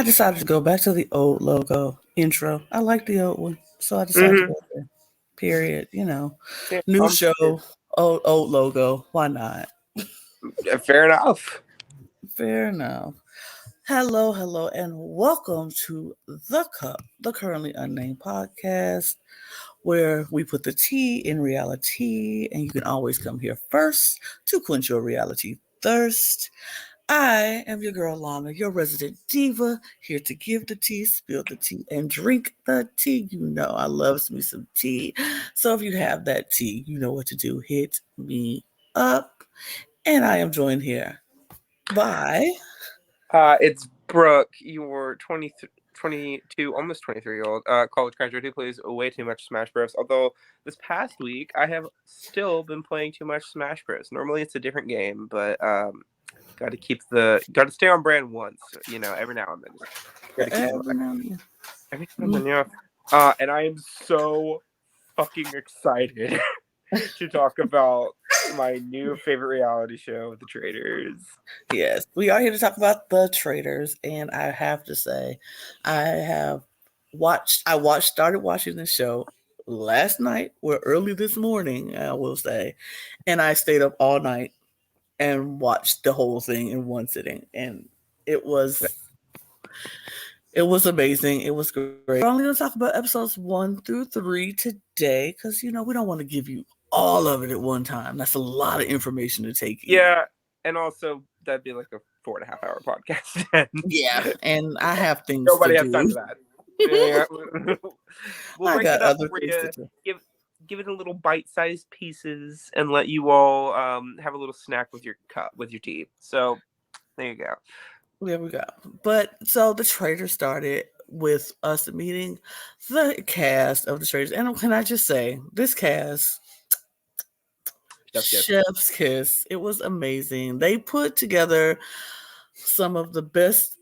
I decided to go back to the old logo intro. I like the old one, so I decided to Mm-hmm. go there. Period. Yeah, New show, old logo. Why not? fair enough. Fair enough. Hello, and welcome to The Cup, the Currently Unnamed Podcast, where we put the tea in reality, and you can always come here first to quench your reality thirst. I am your girl Lana, your resident diva, here to give the tea, spill the tea, and drink the tea. You know I loves me some tea. So if you have that tea, you know what to do. Hit me up. And I am joined here by It's Brooke, your 22, almost 23-year-old college graduate who plays way too much Smash Bros. Although this past week I have still been playing too much Smash Bros. Normally it's a different game, but got to stay on brand once, every now and then. Just got to keep it every now and then. every now and then, yeah. And I am so fucking excited to talk about my new favorite reality show, The Traitors. Yes, we are here to talk about the Traitors, and I have to say, I started watching the show last night or early this morning, I will say, and I stayed up all night and watched the whole thing in one sitting, and it was amazing. It was great. We're only going to talk about episodes 1 through 3 today because we don't want to give you all of it at one time. That's a lot of information to take in. Yeah, and also that'd be like a 4.5-hour podcast. Yeah, and I have things Nobody to has do. time for that. Yeah. We'll I break got it up other for things you. to do. Give it a little bite-sized pieces and let you all have a little snack with your tea. So there you go. There we go. But so the Traitors started with us meeting the cast of the Traitors, and can I just say, this cast, Chef's Kiss. It was amazing. They put together some of the best,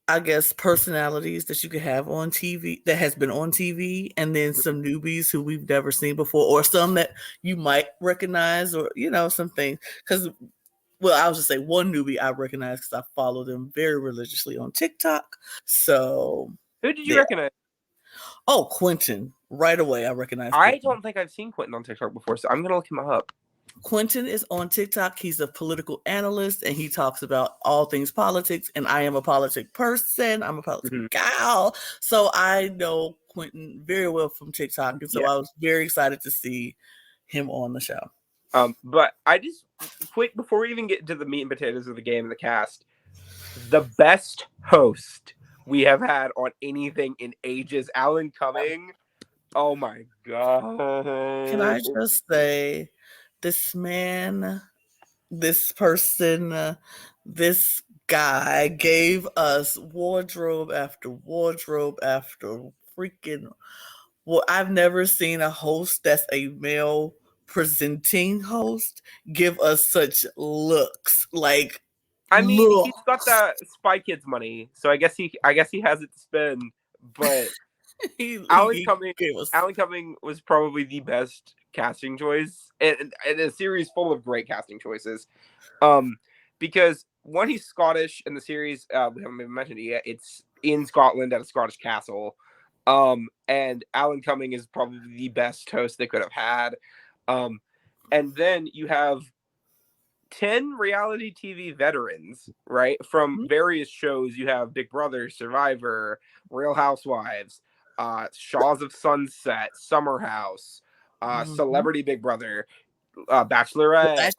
I guess, personalities that you could have on TV, that has been on TV, and then some newbies who we've never seen before, or some that you might recognize, or some things. Because, well, I'll just say one newbie I recognize because I follow them very religiously on TikTok. So who did you recognize? Oh, Quentin. Right away, I recognize I Quentin. don't think I've seen Quentin on TikTok before, so I'm gonna look him up. Quentin is on TikTok. He's a political analyst, and he talks about all things politics. And I am a politic person. I'm a politic gal. So I know Quentin very well from TikTok. And so I was very excited to see him on the show. But I just, quick, before we even get into the meat and potatoes of the game and the cast, the best host we have had on anything in ages, Alan Cumming. Oh my God. Can I just say, this man, this person, this guy gave us wardrobe after wardrobe after freaking. Well, I've never seen a host that's a male presenting host give us such looks. Like, I mean, he's got that Spy Kids money, so I guess he has it to spend. But Alan Cumming was probably the best casting choice, and a series full of great casting choices. Because one, he's Scottish, and the series we haven't even mentioned it yet. It's in Scotland at a Scottish castle. And Alan Cumming is probably the best host they could have had. And then you have 10 reality TV veterans, right? From various shows. You have Big Brother, Survivor, Real Housewives, Shaws of Sunset, Summer House, Celebrity Big Brother, Bachelorette.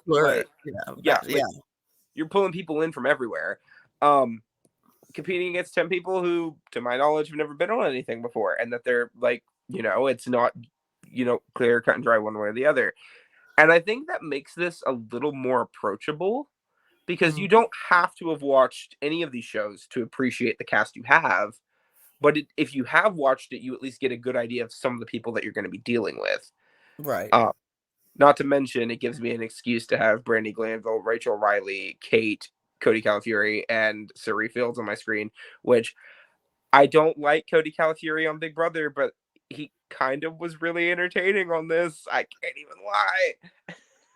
You're pulling people in from everywhere. Competing against 10 people who, to my knowledge, have never been on anything before, and that they're like, it's not, clear, cut and dry one way or the other. And I think that makes this a little more approachable because you don't have to have watched any of these shows to appreciate the cast you have. But if you have watched it, you at least get a good idea of some of the people that you're going to be dealing with. Right. Not to mention, it gives me an excuse to have Brandi Glanville, Rachel Reilly, Kate, Cody Calafiore, and Cirie Fields on my screen, which I don't like Cody Calafiore on Big Brother, but he kind of was really entertaining on this. I can't even lie.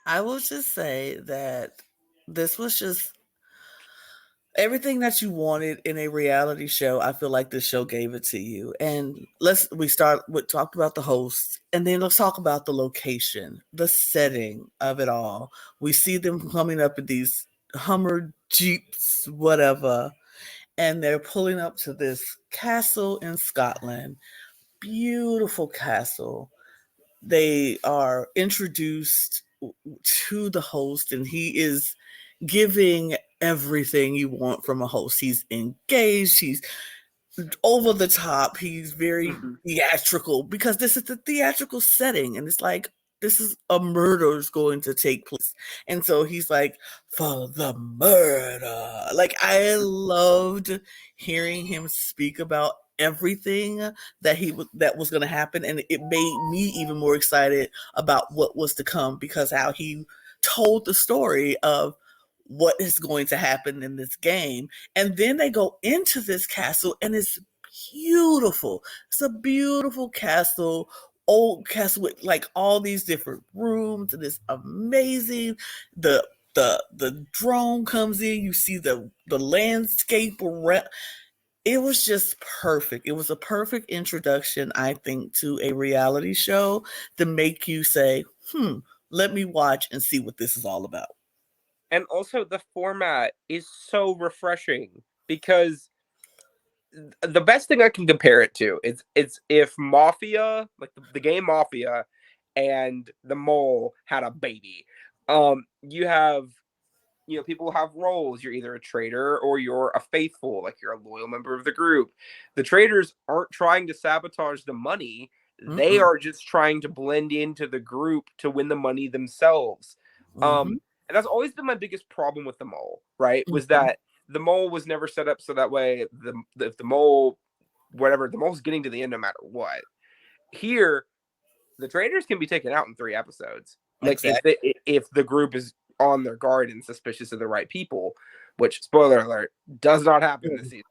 I will just say that this was just, Everything that you wanted in a reality show, I feel like this show gave it to you. And we talked about the host, and then let's talk about the location, the setting of it all. We see them coming up in these Hummer Jeeps, whatever, and they're pulling up to this castle in Scotland. Beautiful castle. They are introduced to the host, and he is giving everything you want from a host. He's engaged, he's over the top, he's very theatrical, because this is the theatrical setting, and it's like, this is a murder is going to take place. And so he's like, for the murder. Like, I loved hearing him speak about everything that was going to happen, and it made me even more excited about what was to come, because how he told the story of what is going to happen in this game. And then they go into this castle, and it's beautiful. It's a beautiful castle, old castle with like all these different rooms, and it's amazing. The drone comes in, you see the landscape around. It was just perfect. It was a perfect introduction, I think, to a reality show to make you say, let me watch and see what this is all about. And also, the format is so refreshing, because the best thing I can compare it to is if Mafia, like the game Mafia, and the Mole had a baby. You have, people have roles. You're either a traitor or you're a faithful, like you're a loyal member of the group. The traitors aren't trying to sabotage the money. They are just trying to blend into the group to win the money themselves. And that's always been my biggest problem with the Mole, right? Was that the Mole was never set up so that way if the Mole, whatever, the Mole's getting to the end no matter what. Here, the traitors can be taken out in 3 episodes. Like, exactly. if the group is on their guard and suspicious of the right people, which, spoiler alert, does not happen this season.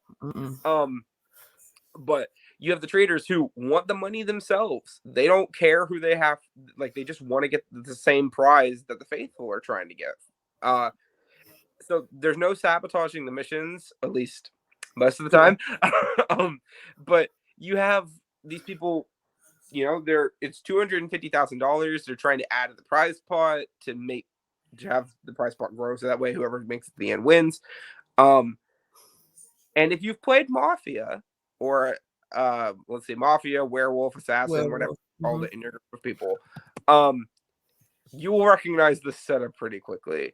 But you have the traitors who want the money themselves. They don't care who they have. Like, they just want to get the same prize that the faithful are trying to get. So there's no sabotaging the missions, at least most of the time. But you have these people, it's $250,000. They're trying to add to the prize pot to have the prize pot grow, so that way whoever makes it to the end wins. And if you've played Mafia, or let's say Mafia, Werewolf, Assassin, whatever you call it in your group of people, you will recognize the setup pretty quickly.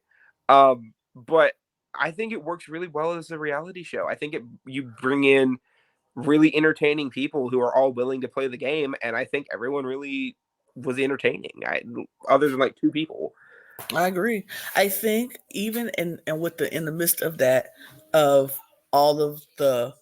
But I think it works really well as a reality show. I think you bring in really entertaining people who are all willing to play the game, and I think everyone really was entertaining, other than like 2 people. I agree. I think even in the midst of that, of all of the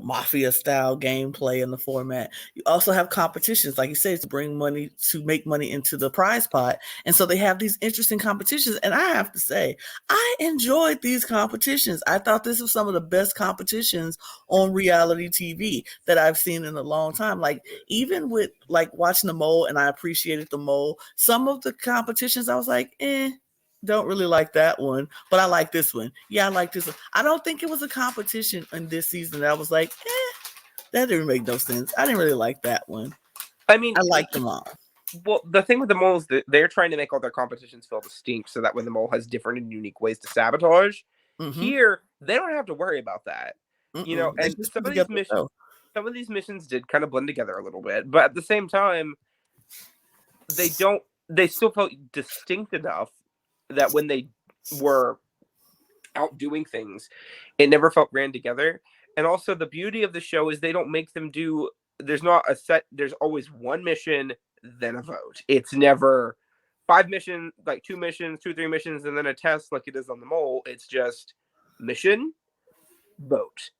mafia style gameplay in the format, you also have competitions, like you said, to make money into the prize pot. And so they have these interesting competitions, and I have to say, I enjoyed these competitions. I thought this was some of the best competitions on reality TV that I've seen in a long time. Like, even with like watching the Mole, and I appreciated the Mole, some of the competitions I was like, don't really like that one, but I like this one. Yeah, I like this one. I don't think it was a competition in this season that I was like, that didn't make no sense. I didn't really like that one. I mean, I like them all. Well, the thing with the Mole is that they're trying to make all their competitions feel distinct, so that when the Mole has different and unique ways to sabotage, here they don't have to worry about that. And some of these missions did kind of blend together a little bit, but at the same time, they still felt distinct enough that when they were out doing things, it never felt ran together. And also, the beauty of the show is they don't make them do. There's always one mission, then a vote. It's never 5 missions, like 2 missions, 2 or 3 missions, and then a test like it is on the Mole. It's just mission, vote,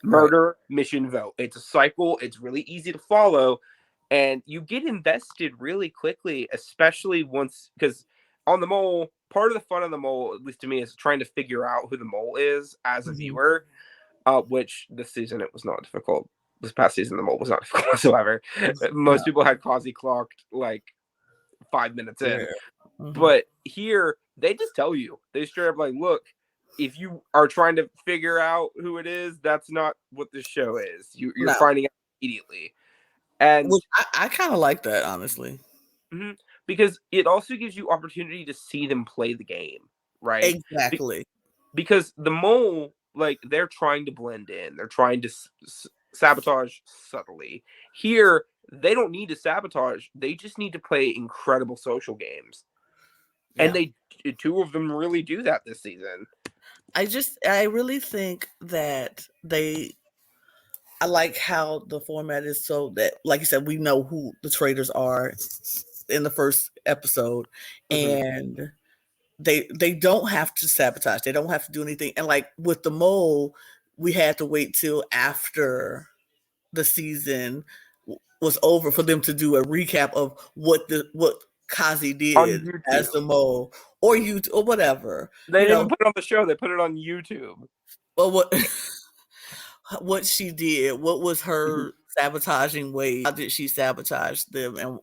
murder, mission, vote. It's a cycle. It's really easy to follow, and you get invested really quickly, especially because on the Mole, part of the fun of the Mole, at least to me, is trying to figure out who the Mole is as a viewer, which this season it was not difficult. This past season, the Mole was not difficult whatsoever. Most people had Causey clocked like 5 minutes in. But here, they just tell you. They straight up like, look, if you are trying to figure out who it is, that's not what the show is. You're finding out immediately. And I kind of like that, honestly. Mm-hmm. Because it also gives you opportunity to see them play the game, right? Exactly. Because the mole, like, they're trying to blend in. They're trying to sabotage subtly. Here, they don't need to sabotage. They just need to play incredible social games. Yeah. And two of them really do that this season. I really think that I like how the format is so that, like you said, we know who the traitors are in the first episode, and they don't have to sabotage. They don't have to do anything. And like with the mole, we had to wait till after the season was over for them to do a recap of what Kazi did as the mole, or whatever. They didn't even put it on the show. They put it on YouTube. Well, what she did, what was her sabotaging way, how did she sabotage them? And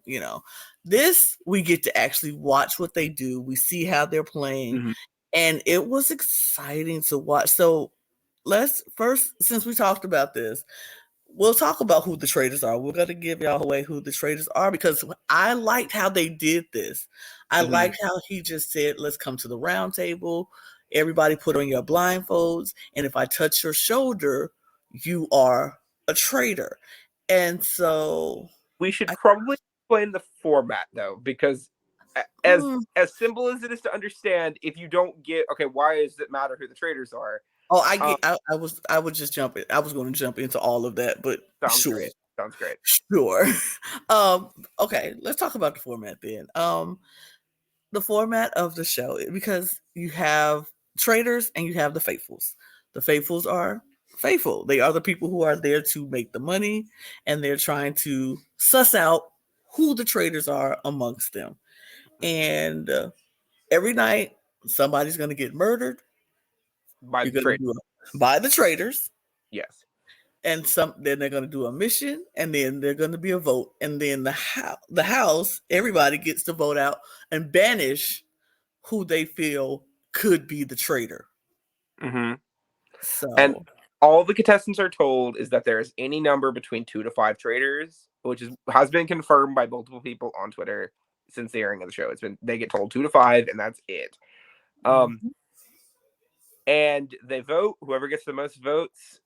this, we get to actually watch what they do. We see how they're playing, and it was exciting to watch. So let's first, since we talked about this, we'll talk about who the traitors are. We're going to give y'all away who the traitors are, because I liked how they did this. I liked how he just said, let's come to the round table. Everybody put on your blindfolds. And if I touch your shoulder, you are a traitor. And so we should probably explain the format, though, because as simple as it is to understand, if you don't get, okay, why does it matter who the traitors are? Oh, I get. I would just jump in. I was going to jump into all of that, but sounds great. Sounds great. Sure. Okay, let's talk about the format then. The format of the show, because you have traitors and you have the faithfuls. The faithfuls are faithful. They are the people who are there to make the money, and they're trying to suss out who the traitors are amongst them. And every night, somebody's going to get murdered by the traitors. Yes. And then they're going to do a mission, and then they're going to be a vote, and then the house, everybody gets to vote out and banish who they feel could be the traitor. So, and all the contestants are told is that there's any number between 2 to 5 traitors, which has been confirmed by multiple people on Twitter since the airing of the show. They get told 2 to 5, and that's it. And they vote. Whoever gets the most votes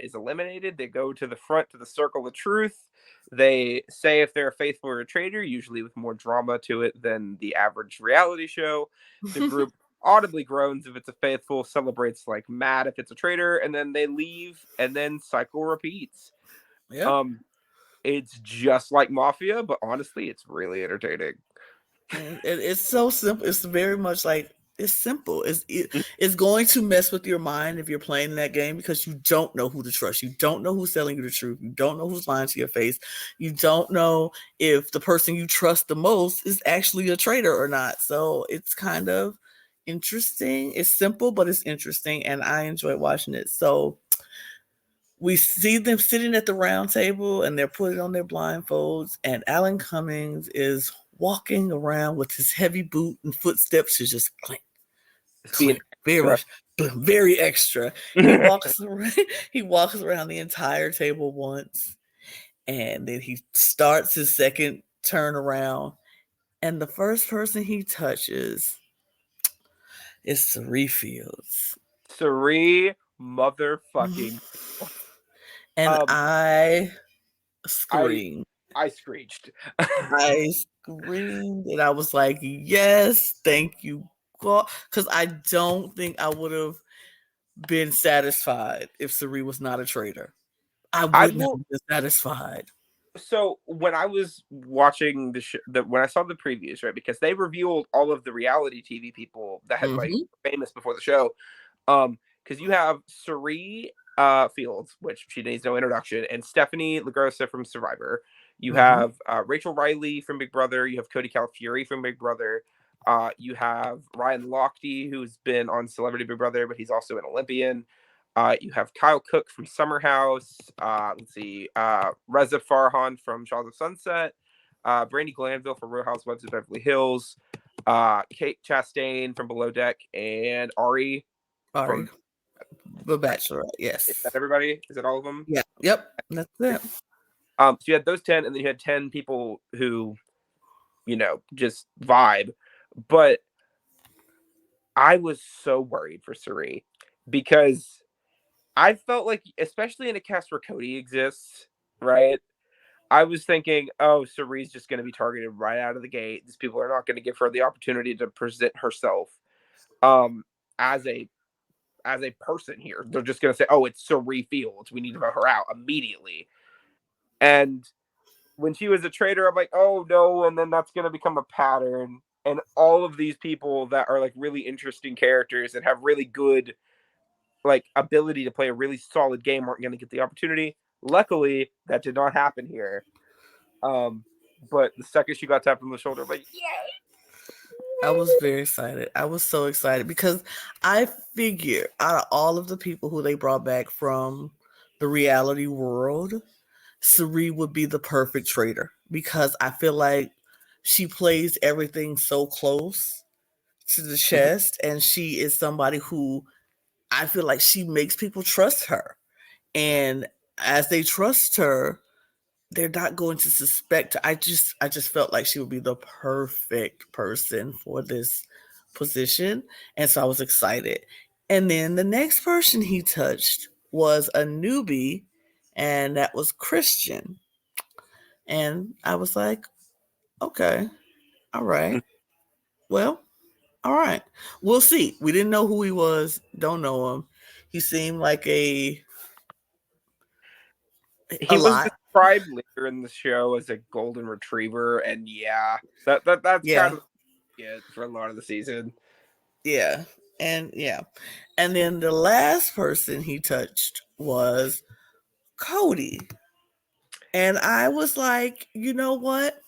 is eliminated. They go to the front to the circle of truth. They say if they're a faithful or a traitor, usually with more drama to it than the average reality show. The group audibly groans if it's a faithful, celebrates like mad if it's a traitor, and then they leave, and then cycle repeats. Yeah. It's just like Mafia, but honestly, it's really entertaining. It's so simple. It's very much like, it's simple. It's going to mess with your mind if you're playing that game, because you don't know who to trust. You don't know who's telling you the truth. You don't know who's lying to your face. You don't know if the person you trust the most is actually a traitor or not. So it's kind of interesting. It's simple, but it's interesting, and I enjoy watching it. So we see them sitting at the round table, and they're putting on their blindfolds, and Alan Cummings is walking around with his heavy boot and footsteps to just clink, clink, very extra. He walks around the entire table once, and then he starts his second turn around, and the first person he touches is Cirie Fields. Cirie motherfucking. And I screamed. I screeched. I screamed, and I was like, yes, thank you, God. Because I don't think I would have been satisfied if Cirie was not a traitor. I wouldn't have been satisfied. So when I was watching the show, when I saw the previews, right, because they revealed all of the reality TV people that had like famous before the show, because you have Cirie Fields, which she needs no introduction, and Stephanie LaGrossa from Survivor. You have Rachel Reilly from Big Brother. You have Cody Calafieri from Big Brother. You have Ryan Lochte, who's been on Celebrity Big Brother, but he's also an Olympian. You have Kyle Cook from Summer House. Reza Farhan from Shaws of Sunset. Brandi Glanville from Real Housewives of Beverly Hills. Kate Chastain from Below Deck, and Ari Ari, the Bachelorette. Yes. Is that everybody? Is that all of them? Yeah. Yep. That's it. So you had those 10, and then you had 10 people who, just vibe. But I was so worried for Cirie because I felt like, especially in a cast where Cody exists, right? I was thinking, oh, Cirie's just going to be targeted right out of the gate. These people are not going to give her the opportunity to present herself as a person here. They're just going to say, oh, it's Cirie Fields. We need to vote her out immediately. And when she was a traitor, I'm like, oh no, and then that's going to become a pattern. And all of these people that are like really interesting characters and have really good like ability to play a really solid game aren't going to get the opportunity. Luckily, that did not happen here. But the second she got tapped on the shoulder, I'm like, yay! I was very excited. I was so excited because I figure out of all of the people who they brought back from the reality world, Cirie would be the perfect traitor because I feel like she plays everything so close to the chest, and she is somebody who I feel like she makes people trust her. And as they trust her, they're not going to suspect. I just felt like she would be the perfect person for this position, and so I was excited. And then the next person he touched was a newbie, and that was Christian. And I was like, okay, all right, well, all right, we'll see. We didn't know who he was, don't know him. He seemed like a He was lot. described later in the show as a golden retriever, and that's kind of it for a lot of the season. Yeah. And and then the last person he touched was Cody. And I was like, you know what?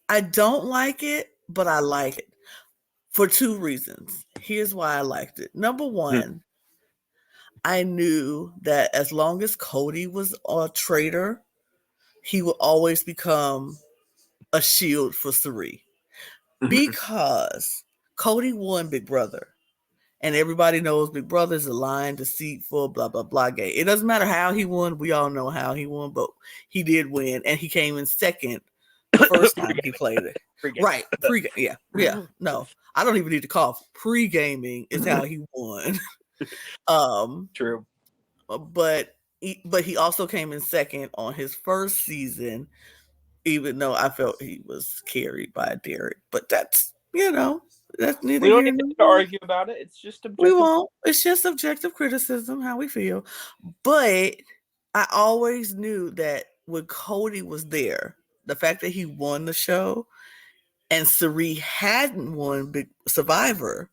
I don't like it, but I like it for two reasons. Here's why I liked it. Number one, I knew that as long as Cody was a traitor, he would always become a shield for Cirie. Because Cody won Big Brother. And everybody knows Big Brother's a lying, deceitful, blah, blah, blah gay. It doesn't matter how he won. We all know how he won, but he did win. And he came in second the first time he played it. Pre-game. Right. Pre-game. Yeah. Yeah. No, I don't even need to cough. Pre-gaming is how he won. True. But he also came in second on his first season, even though I felt he was carried by Derek. But that's, that's neither we don't here need nor to there. argue about it. It's just objective. We won't. It's just objective criticism, how we feel. But I always knew that when Cody was there, the fact that he won the show and Cirie hadn't won Big Survivor,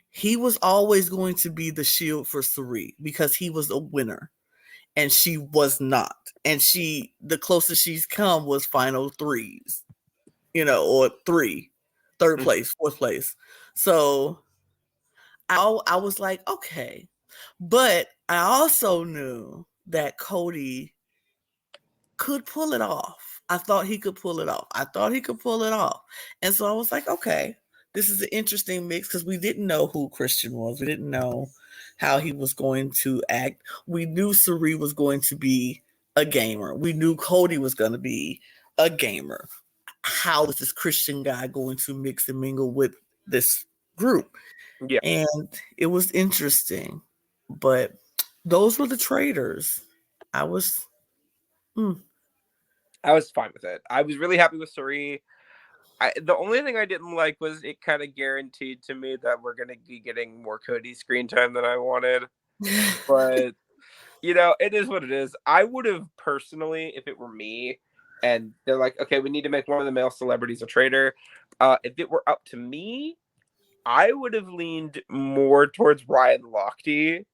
he was always going to be the shield for Cirie because he was a winner and she was not. And the closest she's come was final threes, or third place, fourth place. So I was like, okay. But I also knew that Cody could pull it off. I thought he could pull it off. And so I was like, okay, this is an interesting mix because we didn't know who Christian was. We didn't know how he was going to act. We knew Cirie was going to be a gamer. We knew Cody was going to be a gamer. How is this Christian guy going to mix and mingle with this group? Yeah. And it was interesting. But those were the traitors. I was fine with it. I was really happy with Cirie. The only thing I didn't like was it kind of guaranteed to me that we're going to be getting more Cody screen time than I wanted. But, it is what it is. I would have personally, if it were me, and they're like, okay, we need to make one of the male celebrities a traitor. If it were up to me, I would have leaned more towards Ryan Lochte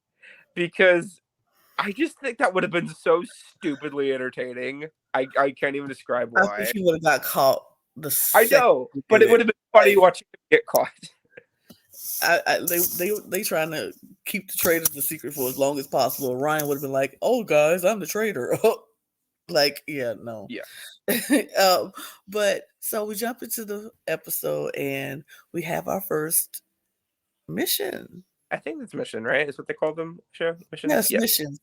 because I just think that would have been so stupidly entertaining. I can't even describe why. I think he would have got caught. I know, but it would have been funny watching him get caught. They trying to keep the traitors the secret for as long as possible. Ryan would have been like, "Oh, guys, I'm the traitor." Like, yeah, no. Yeah. But so we jump into the episode and we have our first mission. I think it's mission, right? Is what they call them. Mission. Yes, missions.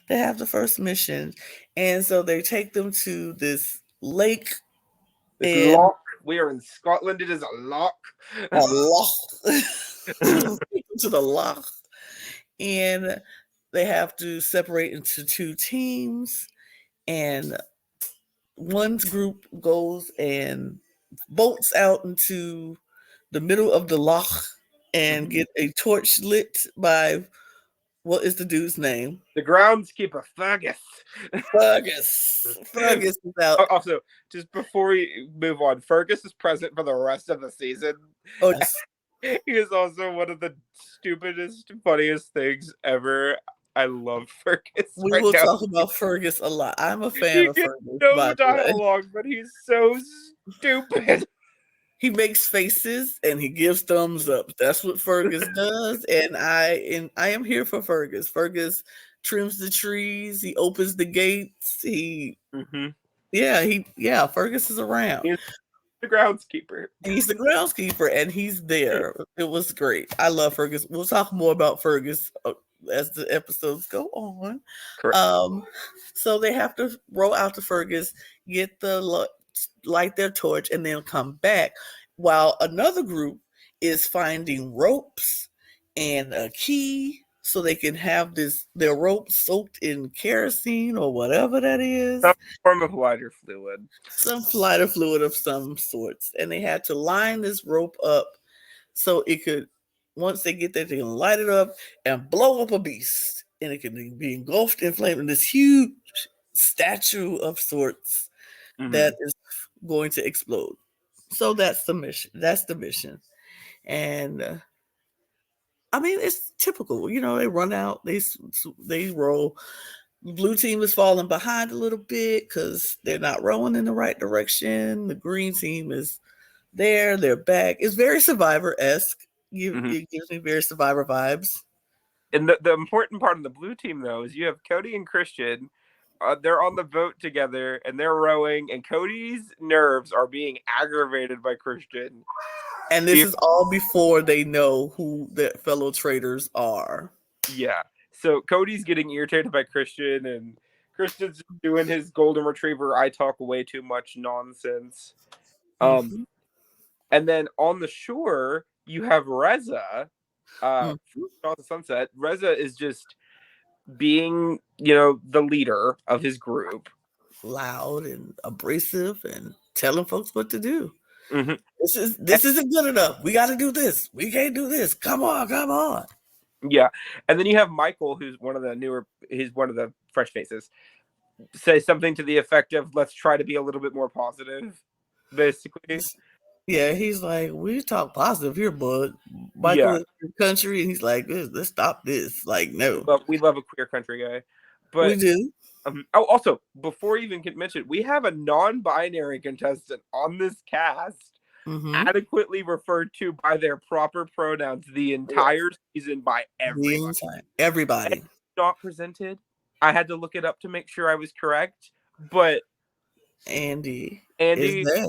They have the first mission, and so they take them to this lake. This loch. We are in Scotland. It is a loch. A loch. To the loch, and they have to separate into two teams, and one group goes and boats out into the middle of the loch and get a torch lit by, what is the dude's name? The groundskeeper, Fergus. Fergus is out. Also, just before we move on, Fergus is present for the rest of the season. Oh, yes. He is also one of the stupidest, funniest things ever. I love Fergus. We will talk about Fergus a lot. I'm a fan of Fergus. No dialogue, but he's so stupid. He makes faces and he gives thumbs up. That's what Fergus does, and I am here for Fergus. Fergus trims the trees. He opens the gates. Fergus is around. He's the groundskeeper. He's the groundskeeper, and he's there. It was great. I love Fergus. We'll talk more about Fergus as the episodes go on. Correct. So they have to row out to Fergus, light their torch, and then come back, while another group is finding ropes and a key so they can have their ropes soaked in kerosene or whatever that is. Some form of lighter fluid. Some lighter fluid of some sorts. And they had to line this rope up so it could, once they get there, they can light it up and blow up a beast. And it can be engulfed in flame in this huge statue of sorts that is going to explode. So that's the mission. And I mean, it's typical. They run out, they row. The blue team is falling behind a little bit because they're not rowing in the right direction. The green team is there. They're back. It's very Survivor-esque. It gives me very Survivor vibes. And the important part of the blue team, though, is you have Cody and Christian. They're on the boat together, and they're rowing, and Cody's nerves are being aggravated by Christian. And this is all before they know who their fellow traitors are. Yeah. So Cody's getting irritated by Christian, and Christian's doing his golden retriever, I talk way too much nonsense. And then on the shore, you have Reza. From the Sunset. Reza is just being, the leader of his group. Loud and abrasive and telling folks what to do. This isn't good enough. We got to do this. We can't do this. Come on. Yeah. And then you have Michael, who's one of the fresh faces, say something to the effect of, let's try to be a little bit more positive, basically. Yeah, he's like, we talk positive here, bud. Michael is in the country, and he's like, let's stop this. Like, no. But we love a queer country guy. But we do. Also, before you even get mentioned, we have a non-binary contestant on this cast adequately referred to by their proper pronouns the entire season by everyone. Everybody. And not presented. I had to look it up to make sure I was correct. But Andy is there.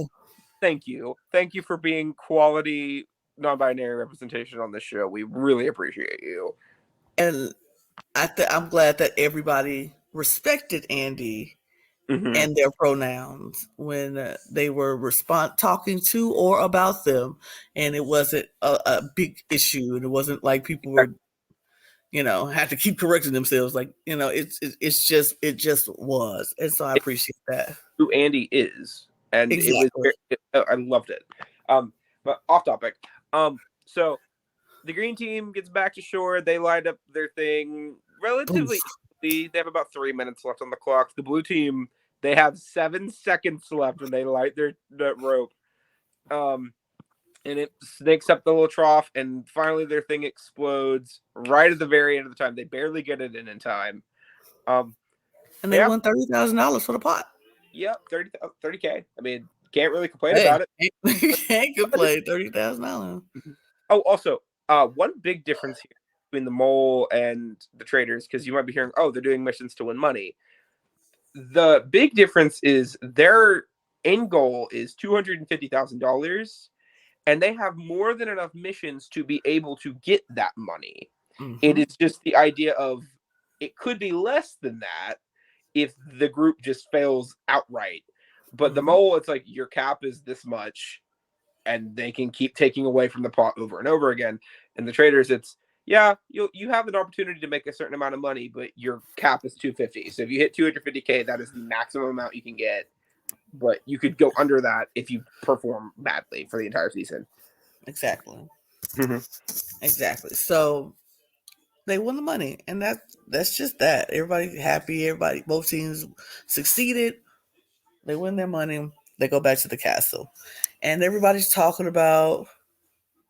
Thank you. Thank you for being quality non-binary representation on this show. We really appreciate you. And I'm glad that everybody respected Andy and their pronouns when they were talking to or about them, and it wasn't a big issue, and it wasn't like people were, had to keep correcting themselves. Like, it just was, and so I appreciate that. Who Andy is. And exactly. I loved it. But off topic. So the green team gets back to shore. They light up their thing relatively easily. They have about 3 minutes left on the clock. The blue team, they have 7 seconds left when they light their rope. And it snakes up the little trough, and finally their thing explodes right at the very end of the time. They barely get it in time. And they won $30,000 for the pot. Yep, 30K. I mean, can't really complain about it. Can't complain. $30,000. Oh, also, one big difference here between the mole and the traitors, because you might be hearing, they're doing missions to win money. The big difference is their end goal is $250,000, and they have more than enough missions to be able to get that money. It is just the idea of it could be less than that if the group just fails outright. But the mole, it's like your cap is this much, and they can keep taking away from the pot over and over again. And the Traitors, it's you have an opportunity to make a certain amount of money, but your cap is 250. So if you hit 250K, that is the maximum amount you can get. But you could go under that if you perform badly for the entire season. Exactly. Exactly. So they won the money, and that's just that. Everybody happy. Everybody, both teams succeeded. They win their money. They go back to the castle, and everybody's talking about,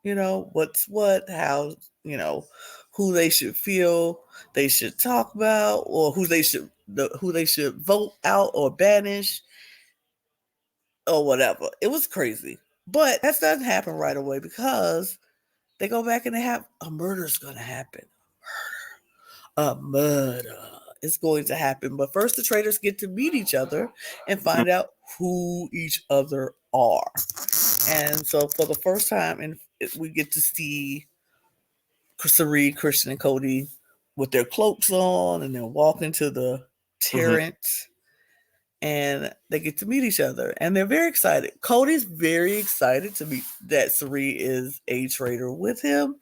what's what, how, who they should feel they should talk about, or who they should vote out or banish or whatever. It was crazy, but that doesn't happen right away because they go back and they have a murder's going to happen. A murder is going to happen. But first, the Traitors get to meet each other and find out who each other are. And so, for the first time, we get to see Cirie, Christian, and Cody with their cloaks on, and they're walking to the Tyrant. And they get to meet each other, and they're very excited. Cody's very excited to meet that Cirie is a traitor with him.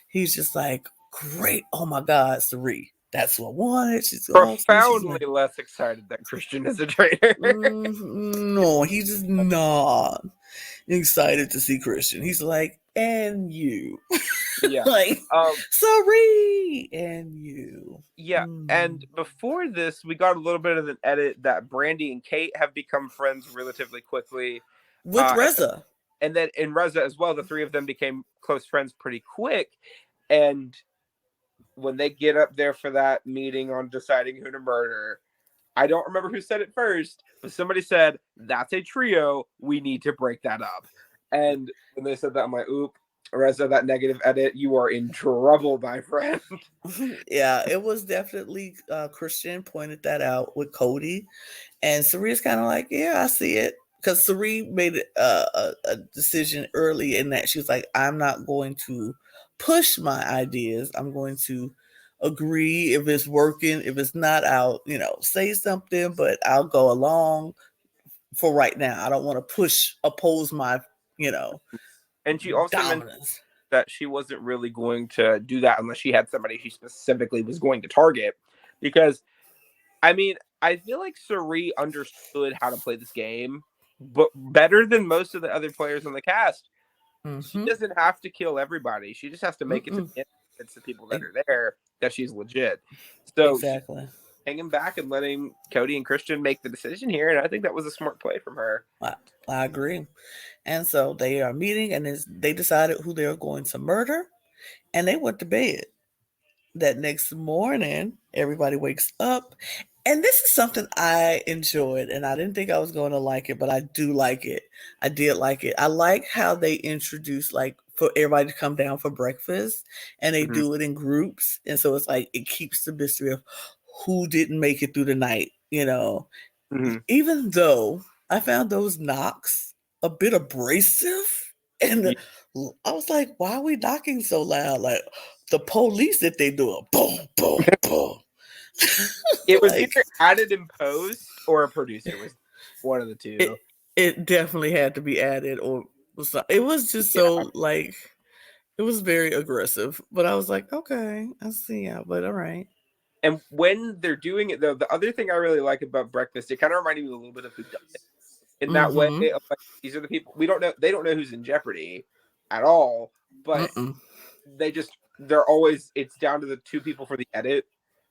He's just like, great, oh my God, Cirie, that's what I wanted. She's profoundly less excited that Christian is a traitor. No, he's just not excited to see Christian. He's like, and you. Yeah. Like, Cirie, and you. Yeah. And before this, we got a little bit of an edit that Brandy and Kate have become friends relatively quickly. With Reza. And then in Reza as well, the three of them became close friends pretty quick. And when they get up there for that meeting on deciding who to murder, I don't remember who said it first, but somebody said, that's a trio. We need to break that up. And when they said that, I'm like, oop, Reza, that negative edit, you are in trouble, my friend. Yeah, it was definitely Christian pointed that out with Cody. And Cirie's kind of like, yeah, I see it. Because Cirie made a decision early in that she was like, I'm not going to push my ideas. I'm going to agree if it's working. If it's not, I'll, say something, but I'll go along for right now. I don't want to oppose my, and she also mentioned that she wasn't really going to do that unless she had somebody she specifically was going to target. Because, I mean, I feel like Cirie understood how to play this game, but better than most of the other players on the cast. She doesn't have to kill everybody. She just has to make it to the end. It's the people that are there that she's legit. So exactly. Hanging back and letting Cody and Christian make the decision here, and I think that was a smart play from her. I agree. And so they are meeting, and they decided who they are going to murder, and they went to bed. That next morning, everybody wakes up, and this is something I enjoyed, and I didn't think I was going to like it, but I do like it. I did like it. I like how they introduced, like, for everybody to come down for breakfast, and they do it in groups, and so it's like it keeps the mystery of who didn't make it through the night, Even though I found those knocks a bit abrasive, and I was like, why are we knocking so loud? Like the police, if they do a boom, boom, boom. It was either added in post or a producer was one of the two. It definitely had to be added, or it was just so like it was very aggressive. But I was like, okay, I see ya, but all right. And when they're doing it, though, the other thing I really like about breakfast, it kind of reminded me a little bit of Who Done It. In that way, of like, these are the people we don't know. They don't know who's in jeopardy at all, but they're always. It's down to the two people for the edit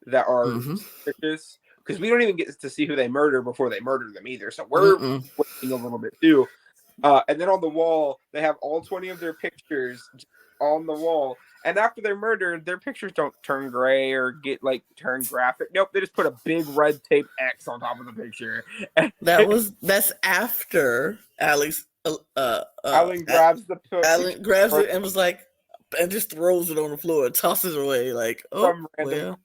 that are suspicious, because we don't even get to see who they murder before they murder them either. So we're waiting a little bit too. And then on the wall, they have all 20 of their pictures on the wall. And after they're murdered, their pictures don't turn gray or turn graphic. Nope, they just put a big red tape X on top of the picture. That's after Alex. Alan grabs the picture. Alan grabs it and was like, and just throws it on the floor and tosses it away. Like, oh, well.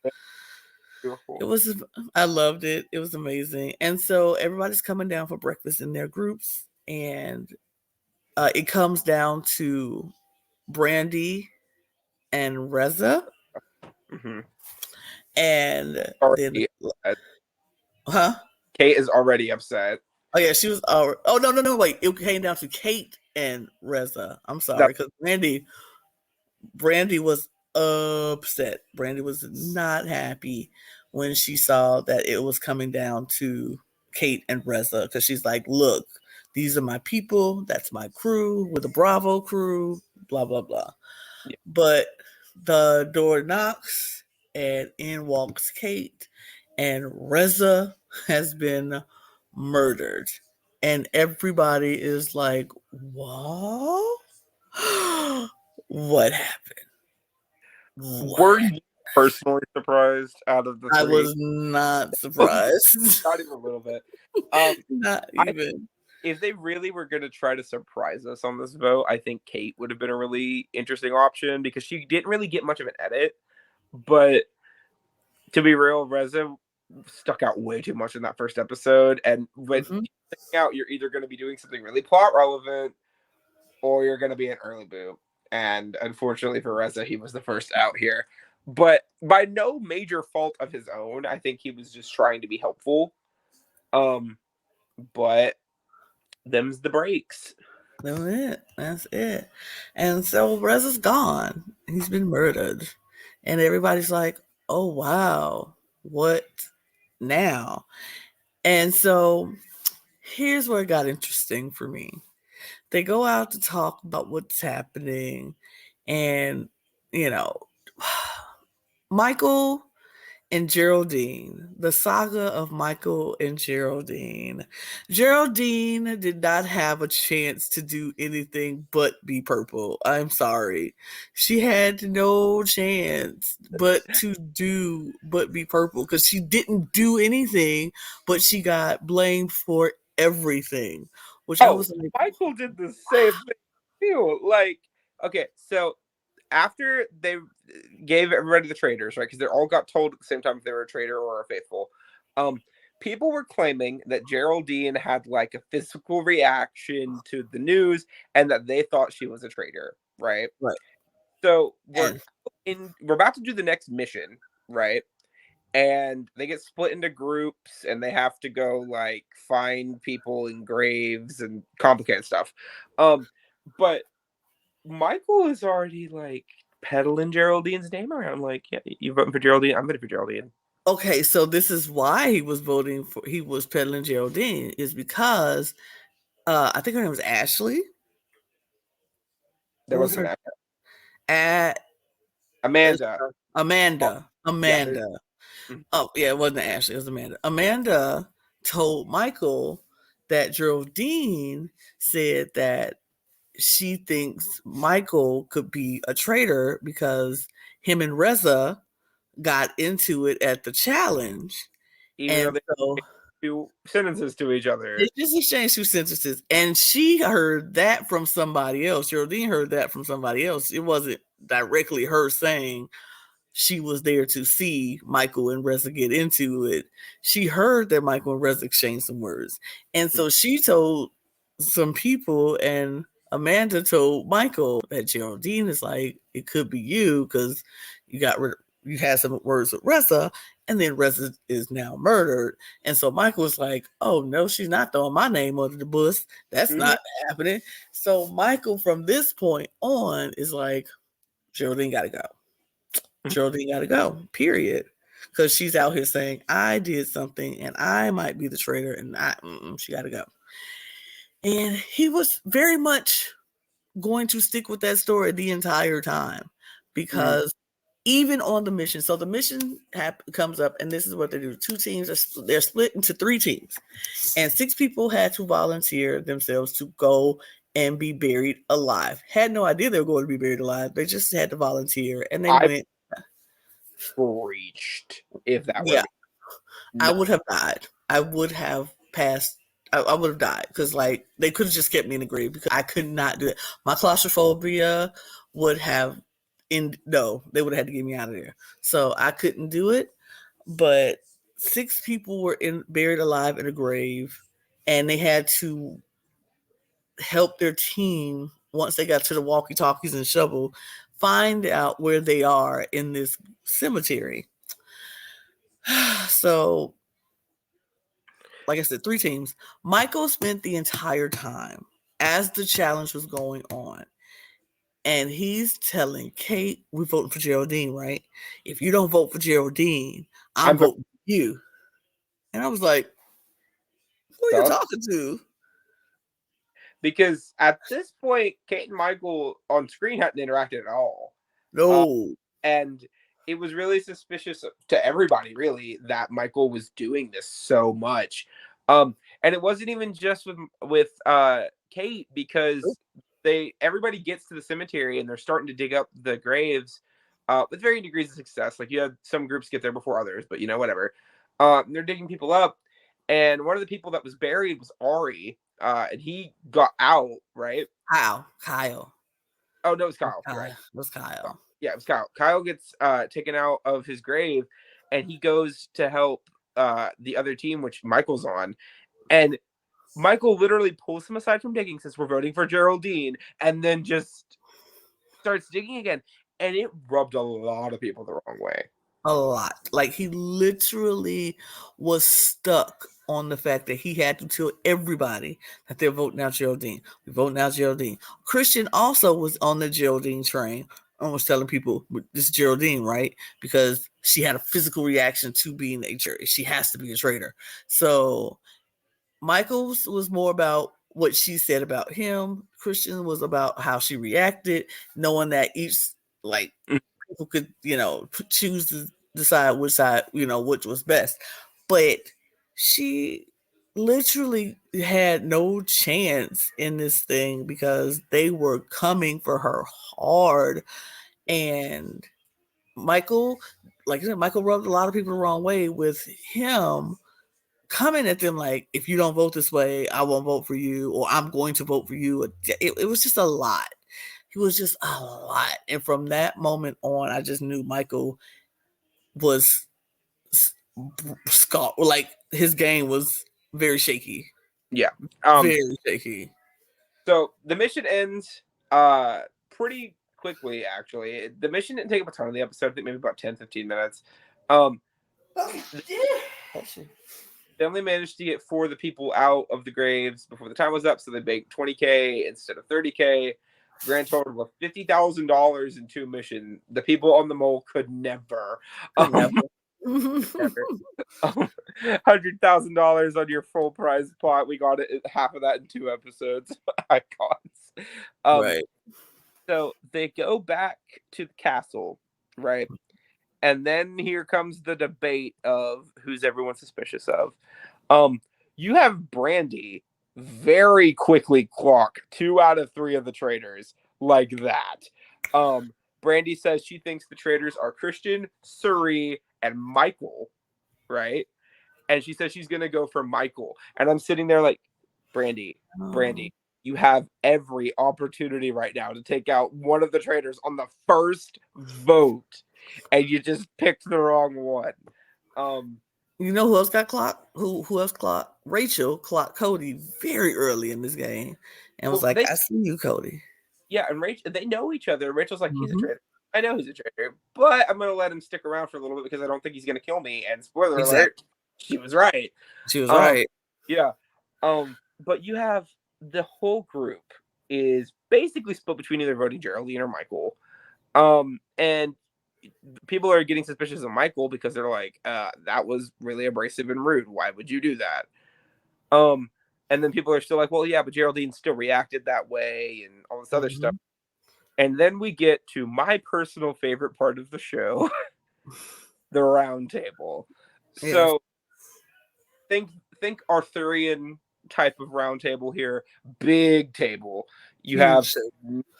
It was. I loved it. It was amazing. And so everybody's coming down for breakfast in their groups, and it comes down to Brandy and Reza. Mm-hmm. And already then, huh? Kate is already upset. Oh yeah, she was. Oh no! Wait, it came down to Kate and Reza. I'm sorry, because Brandy was upset. Brandy was not happy when she saw that it was coming down to Kate and Reza, because she's like, "Look, these are my people. That's my crew. With the Bravo crew. Blah blah blah." Yeah. But the door knocks, and in walks Kate, and Reza has been murdered. And everybody is like, what? What happened? Were you personally surprised out of the three? I was not surprised. Not even a little bit. Not even. If they really were going to try to surprise us on this vote, I think Kate would have been a really interesting option, because she didn't really get much of an edit. But to be real, Reza stuck out way too much in that first episode. And when you're either going to be doing something really plot relevant, or you're going to be an early boo. And unfortunately for Reza, he was the first out here. But by no major fault of his own, I think he was just trying to be helpful. But them's the breaks. That's it. And so Reza's gone. He's been murdered. And everybody's like, oh, wow, what now? And so here's where it got interesting for me. They go out to talk about what's happening. And, Michael and Geraldine, the saga of Michael and Geraldine. Geraldine did not have a chance to do anything but be purple. I'm sorry. She had no chance but be purple, because she didn't do anything, but she got blamed for everything. Which I was like, Michael did the same thing too. Like, okay, so after they gave everybody the traitors, right? Because they all got told at the same time if they were a traitor or a faithful. People were claiming that Geraldine had like a physical reaction to the news, and that they thought she was a traitor, right? Right. So we're about to do the next mission, right? And they get split into groups, and they have to go like find people in graves and complicated stuff. But Michael is already like peddling Geraldine's name around. Like, yeah, you voting for Geraldine? I'm voting for Geraldine. Okay, so this is why he was peddling Geraldine, is because I think her name was Ashley. There was her Amanda. Yeah. Oh yeah, it wasn't Ashley, it was Amanda. Amanda told Michael that Geraldine said that she thinks Michael could be a traitor because him and Reza got into it at the challenge. Even though they two sentences to each other. They just exchanged 2 sentences. And she heard that from somebody else. Geraldine heard that from somebody else. It wasn't directly her saying she was there to see Michael and Reza get into it. She heard that Michael and Reza exchanged some words. And so she told some people, and Amanda told Michael that Geraldine is like, it could be you because you had some words with Reza, and then Reza is now murdered. And so Michael was like, oh no, she's not throwing my name under the bus. That's not happening. So Michael from this point on is like, Geraldine gotta go. Geraldine gotta go, period. Because she's out here saying, I did something and I might be the traitor, and she gotta go. And he was very much going to stick with that story the entire time, because even on the mission, so the mission comes up, and this is what they do. 2 teams, they're split into 3 teams, and 6 people had to volunteer themselves to go and be buried alive. Had no idea they were going to be buried alive. They just had to volunteer, and they went. Reached if that were. Yeah, I would have died. I would have passed. I would have died, because like they could have just kept me in the grave, because I could not do it. My claustrophobia would have they would have had to get me out of there. So I couldn't do it. But 6 people were buried alive in a grave, and they had to help their team once they got to the walkie-talkies and shovel find out where they are in this cemetery. So, like I said, 3 teams. Michael spent the entire time as the challenge was going on. And he's telling Kate, we're voting for Geraldine, right? If you don't vote for Geraldine, I'm voting for you. And I was like, who are you talking to? Because at this point, Kate and Michael on screen hadn't interacted at all. No. And it was really suspicious to everybody, really, that Michael was doing this so much. And it wasn't even just with Kate, because everybody gets to the cemetery and they're starting to dig up the graves with varying degrees of success. Like, you had some groups get there before others, but whatever. They're digging people up, and one of the people that was buried was Ari, and he got out, right? Kyle. Oh no, it was Kyle. Right. It was Kyle. Yeah, it was Kyle. Kyle gets taken out of his grave, and he goes to help the other team, which Michael's on. And Michael literally pulls him aside from digging, since we're voting for Geraldine, and then just starts digging again. And it rubbed a lot of people the wrong way. A lot. Like, he literally was stuck on the fact that he had to tell everybody that they're voting out Geraldine. We're voting out Geraldine. Christian also was on the Geraldine train and was telling people, this is Geraldine, right? Because she had a physical reaction to being a traitor. She has to be a traitor. So Michael's was more about what she said about him. Christian was about how she reacted, knowing that each, like, people could, choose to decide which side, which was best. But she literally had no chance in this thing because they were coming for her hard. And Michael, like I said, Michael rubbed a lot of people the wrong way with him coming at them like, if you don't vote this way, I won't vote for you, or I'm going to vote for you. It was just a lot. He was just a lot. And from that moment on, I just knew Michael was like, his game was very shaky. Yeah. Very shaky. So the mission ends pretty quickly, actually. The mission didn't take up a ton of the episode. I think maybe about 10-15 minutes. They only managed to get 4 of the people out of the graves before the time was up, so they banked $20K instead of $30K. Grand total of $50,000 in 2 missions. The people on the mole could never. $100,000 on your full prize pot. We got it, half of that in 2 episodes. Icons. Right. So they go back to the castle, right? And then here comes the debate of who's everyone suspicious of. You have Brandy very quickly clock 2 out of 3 of the traitors like that. Brandy says she thinks the traitors are Christian, Cirie, and Michael, right? And she says she's gonna go for Michael. And I'm sitting there like, Brandy, you have every opportunity right now to take out one of the traitors on the first vote, and you just picked the wrong one. You know who else got clocked? Who else clocked? Rachel clocked Cody very early in this game and was like, I see you, Cody. Yeah, and Rachel, they know each other. Rachel's like, he's a traitor. I know he's a traitor, but I'm going to let him stick around for a little bit because I don't think he's going to kill me. And spoiler alert, she was right. She was right. Yeah. But you have the whole group is basically split between either voting Geraldine or Michael. And people are getting suspicious of Michael because they're like, that was really abrasive and rude. Why would you do that? And then people are still like, well, yeah, but Geraldine still reacted that way and all this other stuff. And then we get to my personal favorite part of the show, the round table. Yes. So think Arthurian type of round table here, big table. You have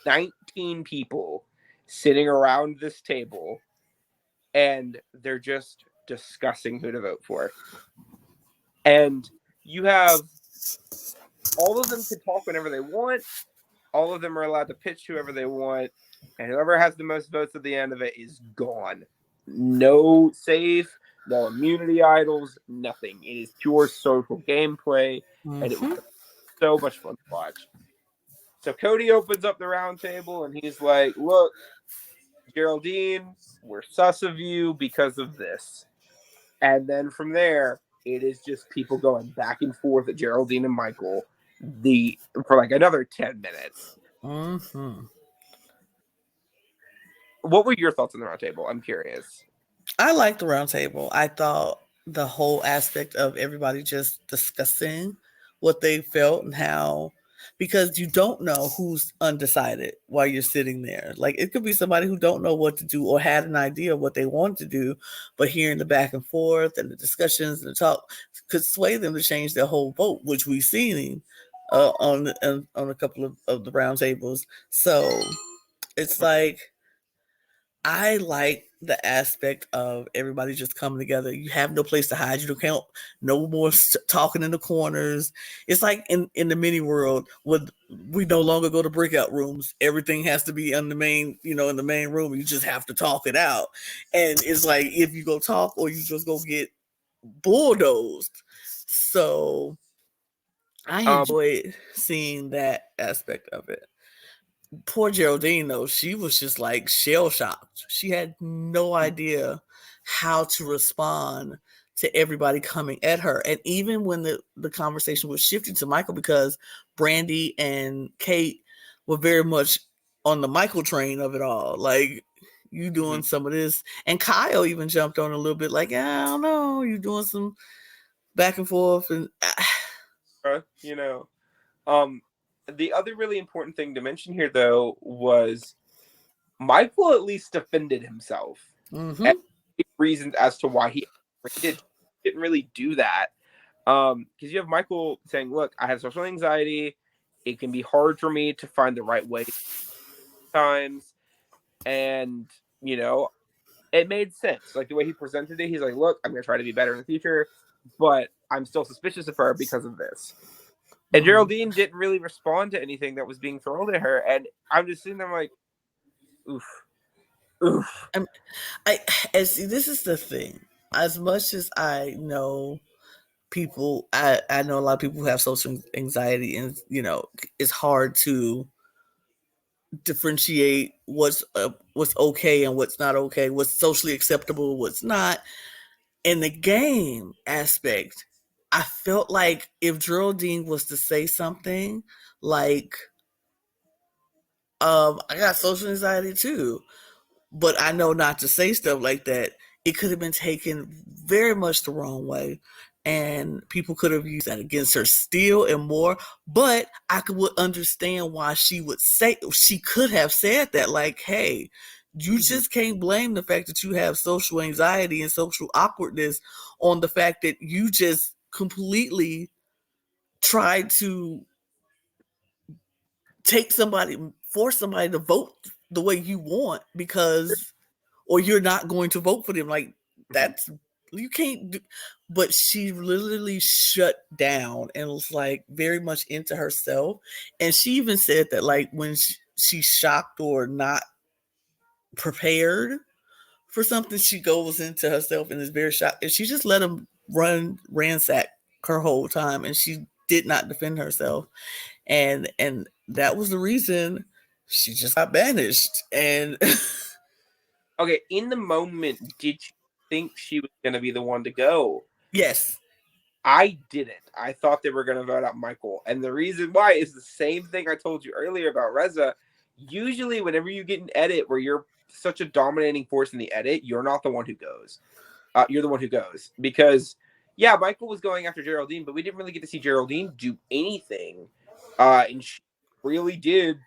19 people sitting around this table, and they're just discussing who to vote for. And you have all of them can talk whenever they want. All of them are allowed to pitch whoever they want. And whoever has the most votes at the end of it is gone. No safe, no immunity idols, nothing. It is pure social gameplay. And it was so much fun to watch. So Cody opens up the round table and he's like, look, Geraldine, we're sus of you because of this. And then from there, it is just people going back and forth at Geraldine and Michael for like another 10 minutes. Mm-hmm. What were your thoughts on the round table? I'm curious. I liked the round table. I thought the whole aspect of everybody just discussing what they felt and how, because you don't know who's undecided while you're sitting there. Like it could be somebody who don't know what to do or had an idea of what they wanted to do, but hearing the back and forth and the discussions and the talk could sway them to change their whole vote, which we've seen on a couple of the round tables. So it's like I like the aspect of everybody just coming together. You have no place to hide. You can't no more talking in the corners. It's like in the mini world with we no longer go to breakout rooms. Everything has to be in the main, in the main room. You just have to talk it out. And it's like if you go talk or you just go get bulldozed. So I enjoyed seeing that aspect of it. Poor Geraldine, though, she was just like shell shocked. She had no idea how to respond to everybody coming at her. And even when the conversation was shifting to Michael, because Brandy and Kate were very much on the Michael train of it all. Like, you doing some of this. And Kyle even jumped on a little bit, like, I don't know, you doing some back and forth. And the other really important thing to mention here, though, was Michael at least defended himself. Mm-hmm. And reasons as to why he didn't really do that. Because you have Michael saying, look, I have social anxiety. It can be hard for me to find the right way times. And, it made sense. Like the way he presented it, he's like, look, I'm going to try to be better in the future, but I'm still suspicious of her because of this. And Geraldine didn't really respond to anything that was being thrown at her. And I'm just sitting there like, oof. This is the thing. As much as I know people, I know a lot of people who have social anxiety, and it's hard to differentiate what's okay and what's not okay, what's socially acceptable, what's not. In the game aspect, I felt like if Geraldine was to say something like, I got social anxiety too, but I know not to say stuff like that, it could have been taken very much the wrong way. And people could have used that against her still and more. But I would understand why she could have said that, like, hey, you just can't blame the fact that you have social anxiety and social awkwardness on the fact that you just completely tried to force somebody to vote the way you want or you're not going to vote for them. Like that's you can't do. But she literally shut down and was like very much into herself. And she even said that like when she's shocked or not prepared for something, she goes into herself and is very shocked. And she just let him ransack her whole time, and she did not defend herself. And that was the reason she just got banished. And okay, in the moment, did you think she was going to be the one to go? Yes. I didn't. I thought they were going to vote out Michael. And the reason why is the same thing I told you earlier about Reza. Usually, whenever you get an edit where you're such a dominating force in the edit, you're not the one who goes. You're the one who goes. Because, yeah, Michael was going after Geraldine, but we didn't really get to see Geraldine do anything. And she really did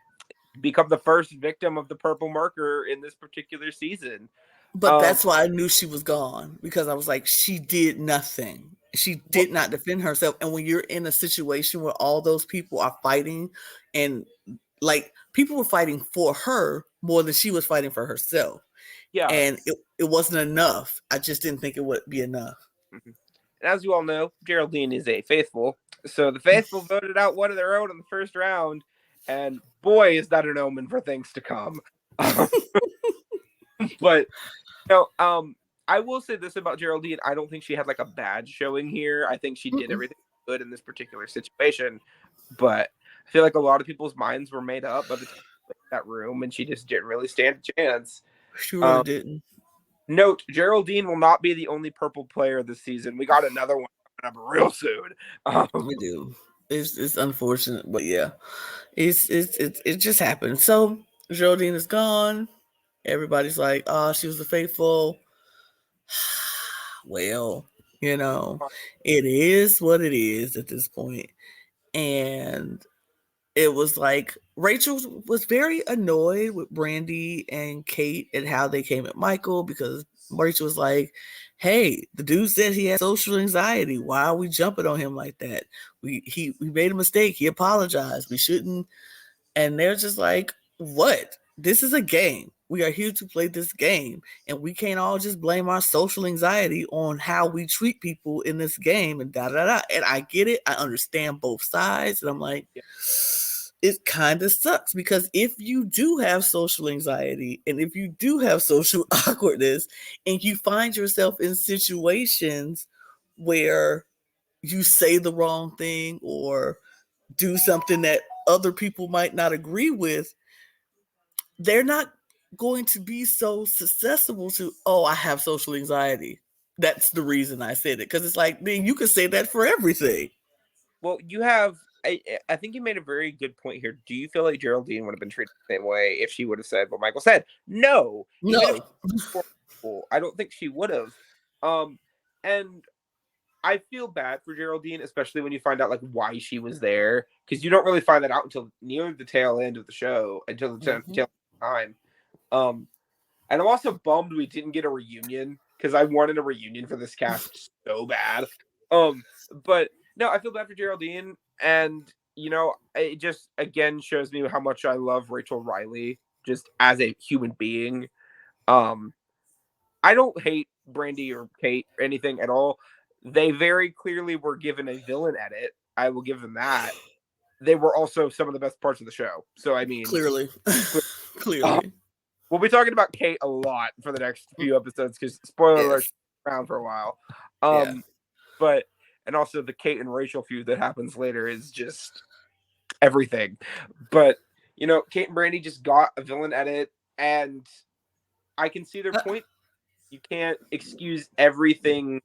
become the first victim of the purple marker in this particular season. But that's why I knew she was gone, because I was like, she did nothing. She did not defend herself. And when you're in a situation where all those people are fighting, and like people were fighting for her more than she was fighting for herself. Yeah. And it wasn't enough. I just didn't think it would be enough. Mm-hmm. And as you all know, Geraldine is a faithful. So the faithful voted out one of their own in the first round. And boy, is that an omen for things to come. But I will say this about Geraldine. I don't think she had like a bad showing here. I think she did everything good in this particular situation. But I feel like a lot of people's minds were made up by the time that room, and she just didn't really stand a chance. She really didn't. Note: Geraldine will not be the only purple player this season. We got another one coming up real soon. We do. It's unfortunate, but yeah, it just happened. So Geraldine is gone. Everybody's like, "Oh, she was the faithful." Well, it is what it is at this point, and it was like Rachel was very annoyed with Brandy and Kate and how they came at Michael, because Rachel was like, "Hey, the dude said he had social anxiety. Why are we jumping on him like that? We made a mistake. He apologized. We shouldn't." And they're just like, "What? This is a game. We are here to play this game, and we can't all just blame our social anxiety on how we treat people in this game." And da da da. And I get it. I understand both sides, and I'm like, it kind of sucks, because if you do have social anxiety and if you do have social awkwardness and you find yourself in situations where you say the wrong thing or do something that other people might not agree with, they're not going to be so susceptible to, "Oh, I have social anxiety. That's the reason I said it." Because it's like, then you could say that for everything. Well, you have. I think you made a very good point here. Do you feel like Geraldine would have been treated the same way if she would have said what Michael said? No. No. I don't think she would have. And I feel bad for Geraldine, especially when you find out like why she was there, because you don't really find that out until near the tail end of the show, until the tail end of time. And I'm also bummed we didn't get a reunion, because I wanted a reunion for this cast so bad. But no, I feel bad for Geraldine, and it just again shows me how much I love Rachel Reilly just as a human being. I don't hate Brandy or Kate or anything at all. They very clearly were given a villain edit. I will give them that. They were also some of the best parts of the show. So I mean, clearly. We'll be talking about Kate a lot for the next few episodes, because spoiler alert, she's around for a while. But and also the Kate and Rachel feud that happens later is just everything. But Kate and Brandy just got a villain edit, and I can see their point. You can't excuse everything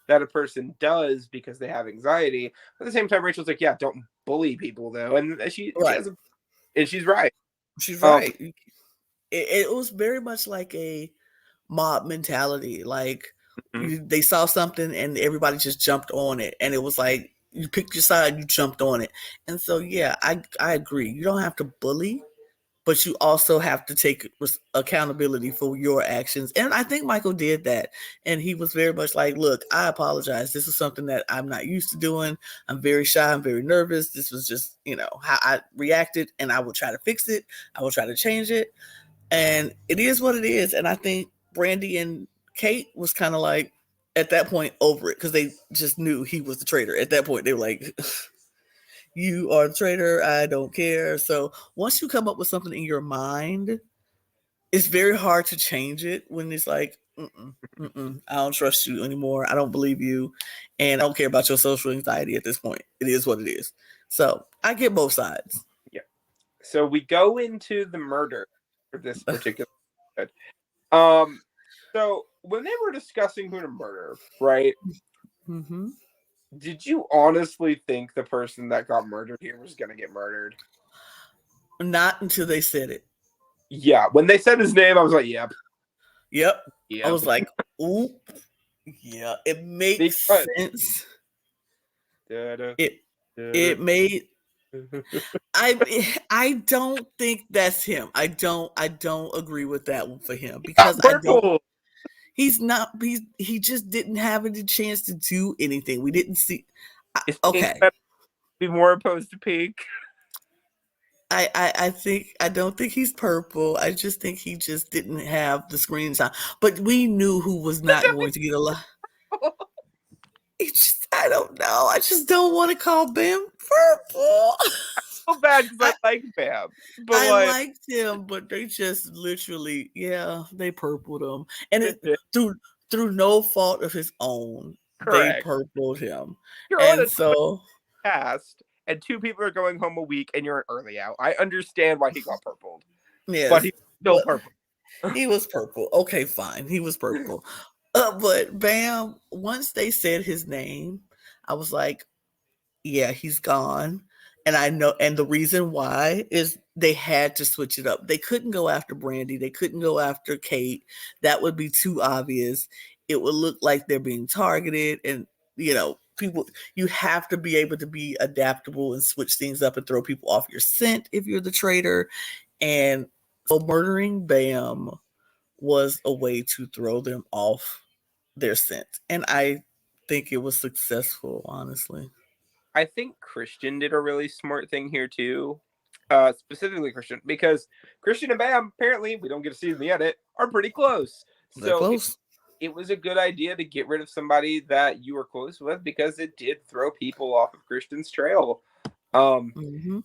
that a person does because they have anxiety. At the same time, Rachel's like, "Yeah, don't bully people, though," and she's right. She's right. It was very much like a mob mentality. Like they saw something and everybody just jumped on it, and it was like you picked your side, you jumped on it. And so yeah, I agree. You don't have to bully, but you also have to take accountability for your actions. And I think Michael did that. And he was very much like, "Look, I apologize. This is something that I'm not used to doing. I'm very shy. I'm very nervous. This was just, how I reacted, and I will try to fix it. I will try to change it. And it is what it is." And I think Brandy and Kate was kind of like, at that point, over it, because they just knew he was the traitor. At that point, they were like, "You are the traitor. I don't care." So once you come up with something in your mind, it's very hard to change it when it's like, I don't trust you anymore. I don't believe you. And I don't care about your social anxiety at this point. It is what it is. So I get both sides. Yeah. So we go into the murder for this particular episode. So when they were discussing who to murder, right? Mm-hmm. Did you honestly think the person that got murdered here was going to get murdered? Not until they said it. Yeah. When they said his name, I was like, yep. I was like, ooh, yeah, it makes sense. It made. I don't think that's him. I don't agree with that one for him, because I don't. He's not. He just didn't have any chance to do anything. We didn't see. Okay. Be more opposed to pink. I don't think he's purple. I just think he just didn't have the screen time. But we knew who was not going to get a lot. I don't know. I just don't want to call Bam purple. So bad because I like Bam. But I liked him, but they just literally, they purpled him, and it, through no fault of his own, they purpled him. And so cast, and 2 people are going home a week, and you're an early out. I understand why he got purpled. Yes, but he's still purple. He was purple. Okay, fine. He was purple. But Bam, once they said his name, I was like, yeah, he's gone. And I know, and the reason why is they had to switch it up. They couldn't go after Brandy. They couldn't go after Kate. That would be too obvious. It would look like they're being targeted. And, people, you have to be able to be adaptable and switch things up and throw people off your scent if you're the traitor. And so murdering Bam was a way to throw them off their scent. And I think it was successful, honestly. I think Christian did a really smart thing here too. Specifically Christian, because Christian and Bam, apparently, we don't get to see in the edit, are pretty close. They're close. It was a good idea to get rid of somebody that you were close with, because it did throw people off of Christian's trail. And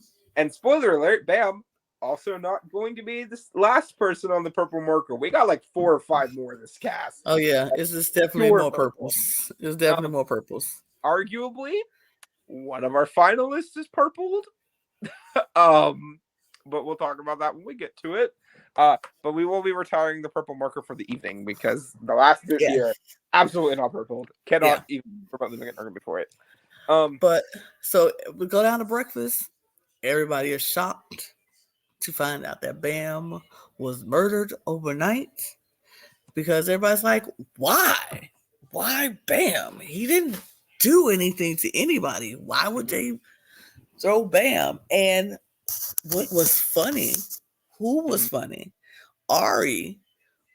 spoiler alert, Bam, also not going to be this last person on the purple marker. We got like 4 or 5 more in this cast. Oh yeah, it's definitely more purples. It's definitely more purples. Arguably, one of our finalists is purpled. But we'll talk about that when we get to it. But we will be retiring the purple marker for the evening, because the last bit here, absolutely not purpled. Cannot even remotely make an argument before it. But so we go down to breakfast. Everybody is shocked to find out that Bam was murdered overnight, because everybody's like, why? Why Bam? He didn't do anything to anybody. Why would they throw Bam? And what was funny, who was funny? Ari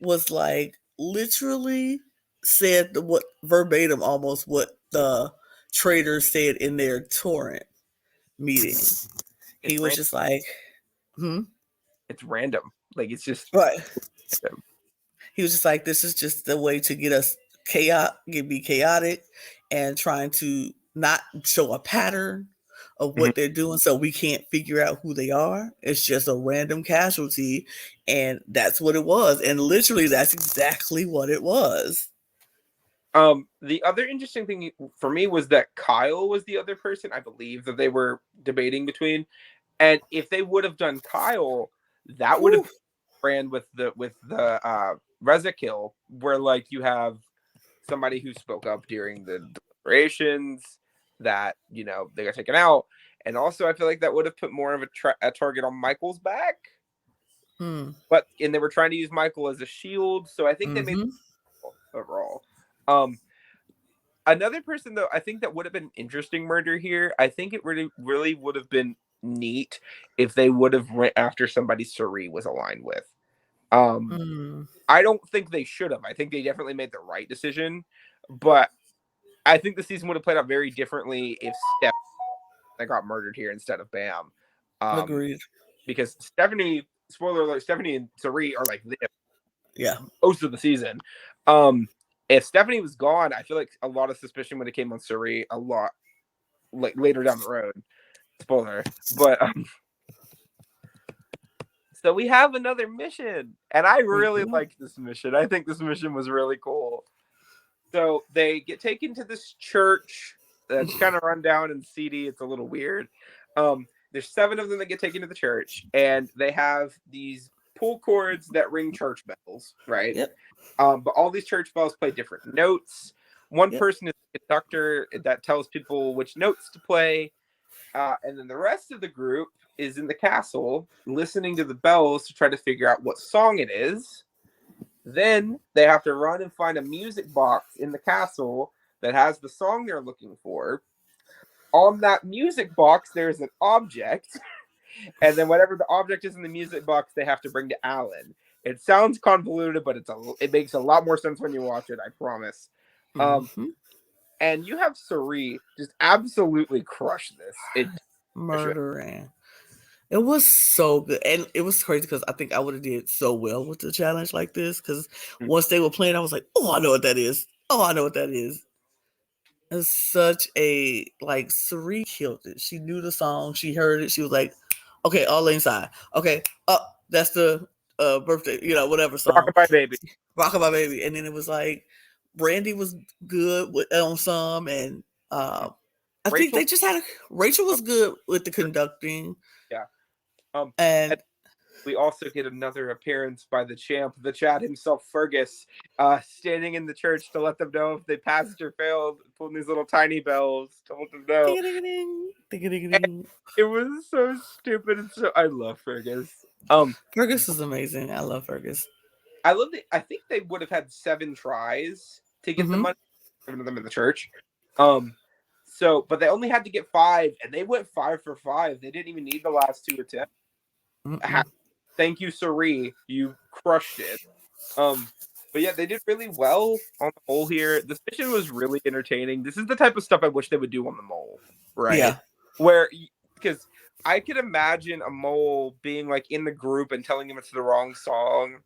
was like, literally said what verbatim almost what the traitors said in their torrent meeting. He was just like, it's random. Like, it's just right. He was just like, this is just the way to get us be chaotic and trying to not show a pattern of what they're doing, so we can't figure out who they are. It's just a random casualty, and that's what it was. And literally, that's exactly what it was. The other interesting thing for me was that Kyle was the other person, I believe, that they were debating between. And if they would have done Kyle, that would have ran with the Reza kill, where like you have somebody who spoke up during the deliberations that, they got taken out. And also I feel like that would have put more of a target on Michael's back. But they were trying to use Michael as a shield, so I think they made overall. Another person though, I think that would have been an interesting murder here. I think it really would have been neat if they would have went after somebody Cirie was aligned with. I don't think they should have. I think they definitely made the right decision, but I think the season would have played out very differently if Stephanie got murdered here instead of Bam. Agreed. Because Stephanie, spoiler alert, Stephanie and Cirie are like this. Yeah. Most of the season. If Stephanie was gone, I feel like a lot of suspicion would have came on Cirie a lot like later down the road. Spoiler. But so we have another mission, and I really like this mission. I think this mission was really cool. So they get taken to this church that's kind of run down and seedy. It's a little weird. There's 7 of them that get taken to the church, and they have these pull cords that ring church bells, right? Yep. But all these church bells play different notes. One person is a conductor that tells people which notes to play. And then the rest of the group is in the castle listening to the bells to try to figure out what song it is. Then they have to run and find a music box in the castle that has the song they're looking for. On that music box, there's an object. And then whatever the object is in the music box, they have to bring to Alan. It sounds convoluted, but it makes a lot more sense when you watch it, I promise. And you have Cirie just absolutely crush this. Murdering. It was so good. And it was crazy because I think I would have did so well with the challenge like this. Because once they were playing, I was like, oh, I know what that is. Oh, I know what that is. It's such a, like, Cirie killed it. She knew the song. She heard it. She was like, okay, all inside. Okay, that's the birthday, whatever song. Rockabye Baby. Rockabye Baby. And then it was like, Brandy was good on some, and I I think they just had Rachel was good with the conducting. Yeah. And we also get another appearance by the champ, the Chad himself, Fergus, standing in the church to let them know if they passed or failed, pulling these little tiny bells to let them know. Ding-a-ding-a-ding, ding-a-ding-a-ding. It was so stupid, and so I love Fergus. Fergus is amazing. I love Fergus. I think they would have had 7 tries to get the money, 7 of them in the church. But they only had to get 5, and they went 5 for 5. They didn't even need the last 2 attempts. Thank you, Cirie. You crushed it. But yeah, they did really well on the whole here. This mission was really entertaining. This is the type of stuff I wish they would do on the mole, right? Yeah. Because I could imagine a mole being like in the group and telling them it's the wrong song,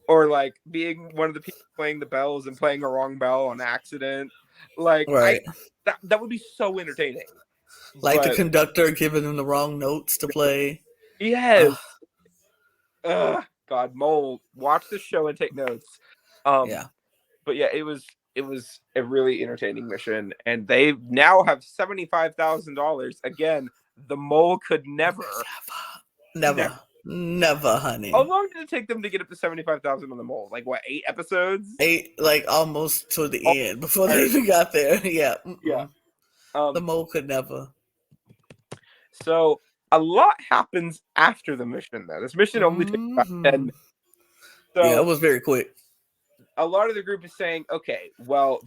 or like being one of the people playing the bells and playing a wrong bell on accident. Like, right. That would be so entertaining. Like the conductor giving them the wrong notes to play. Yes. God, mole, watch the show and take notes. Yeah. But yeah, it was a really entertaining mission, and they now have $75,000. Again, the mole could never, honey. How long did it take them to get up to 75,000 on the mole? Like what, 8 episodes? 8, like almost to the end before they even got there. Yeah. Yeah. The mole could never. So a lot happens after the mission, though. This mission only took about 10 minutes. So, yeah, it was very quick. A lot of the group is saying, okay, well,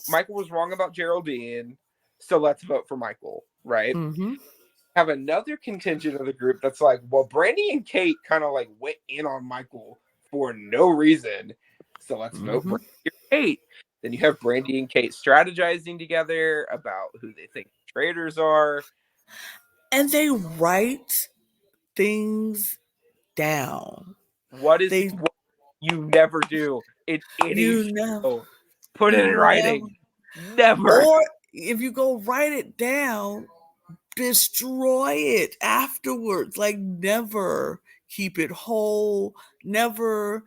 Michael was wrong about Geraldine, so let's vote for Michael, right? Have another contingent of the group that's like, well, Brandy and Kate kind of like went in on Michael for no reason, so let's vote for Kate. Then you have Brandy and Kate strategizing together about who they think the traitors are. And they write things down. What you never do in any show. Put it in writing. Never. Or if you go write it down, destroy it afterwards. Like, never keep it whole. Never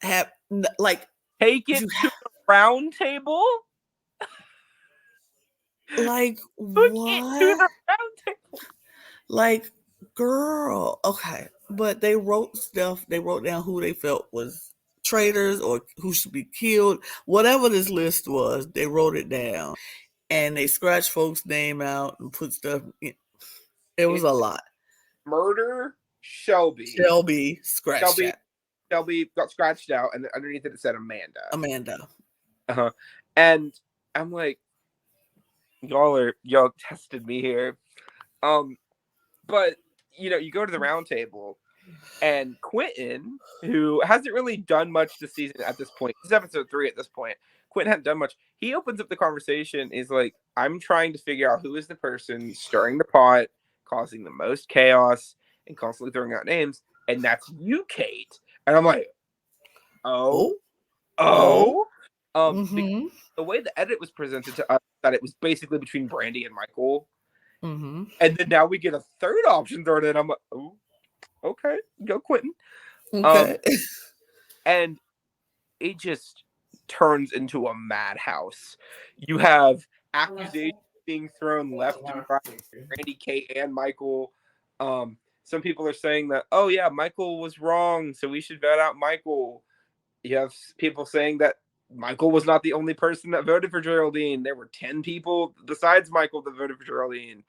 have, like, take it to the round table. Like, what? It to the round table. Like, girl. Okay. But they wrote stuff. They wrote down who they felt was traitors or who should be killed. Whatever this list was, they wrote it down. And they scratched folks' name out and put stuff in. It was a lot. Murder, Shelby scratched that. Shelby got scratched out, and underneath it said Amanda. And I'm like, y'all tested me here. But you go to the round table, and Quentin, who hasn't really done much this season at this point, this is episode 3 at this point. Quentin hadn't done much. He opens up the conversation. Is like, I'm trying to figure out who is the person stirring the pot, causing the most chaos, and constantly throwing out names, and that's you, Kate. And I'm like, the way the edit was presented to us, that it was basically between Brandy and Michael. And then now we get a third option thrown in. I'm like, oh, okay, go Quentin. Okay. And it just turns into a madhouse. You have accusations being thrown left and right, Brandy, Kate, and Michael. Some people are saying that, oh yeah, Michael was wrong, so we should vote out Michael. You have people saying that Michael was not the only person that voted for Geraldine. There were 10 people besides Michael that voted for Geraldine.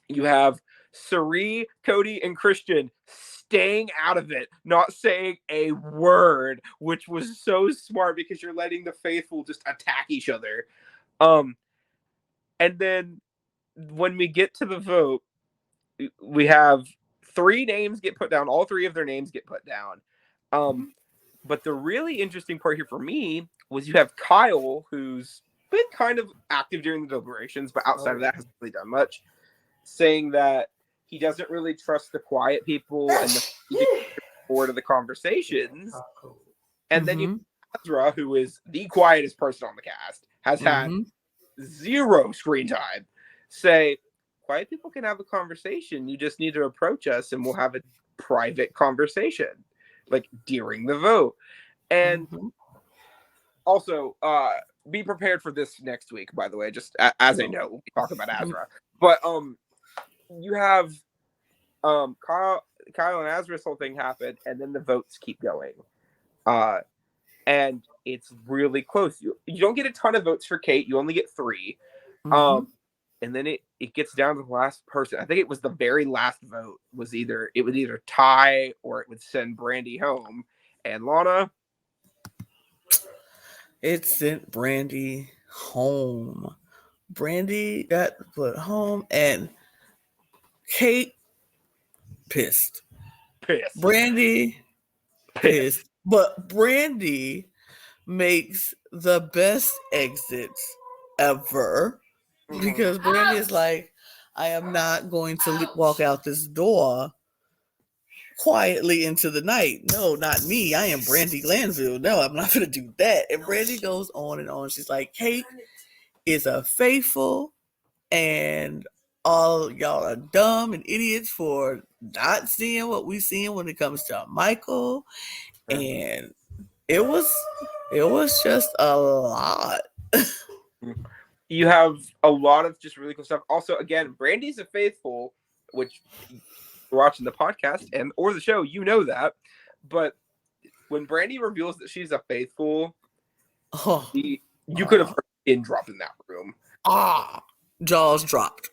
You have Cirie, Cody, and Christian staying out of it, not saying a word, which was so smart because you're letting the faithful just attack each other. And then when we get to the vote, we have 3 names get put down. All 3 of their names get put down. But the really interesting part here for me was you have Kyle, who's been kind of active during the deliberations, but outside of that hasn't really done much, saying that he doesn't really trust the quiet people and the board of the conversations. And then you have Ezra, who is the quietest person on the cast, has had 0 screen time, say, quiet people can have a conversation. You just need to approach us and we'll have a private conversation, like during the vote. And also, be prepared for this next week, by the way, just as I know, we talk about Azra. But you have Kyle and Azra's whole thing happened, and then the votes keep going. And it's really close. You don't get a ton of votes for Kate, you only get 3. And then it gets down to the last person. I think it was the very last vote would either tie or it would send Brandy home. And Lana, it sent Brandy home. Brandy got put home, and Kate pissed. Brandy pissed. But Brandy makes the best exits ever, because Brandy is like, I am not going to walk out this door quietly into the night. No, not me. I am Brandy Glanville. No, I'm not going to do that. And Brandy goes on and on. She's like, Kate is a faithful, and all y'all are dumb and idiots for not seeing what we seeing when it comes to Michael. And it was just a lot. You have a lot of just really cool stuff. Also, again, Brandy's a faithful, which you're watching the podcast or the show, you know that. But when Brandy reveals that she's a faithful, you could have heard a pin drop in that room. Jaws dropped.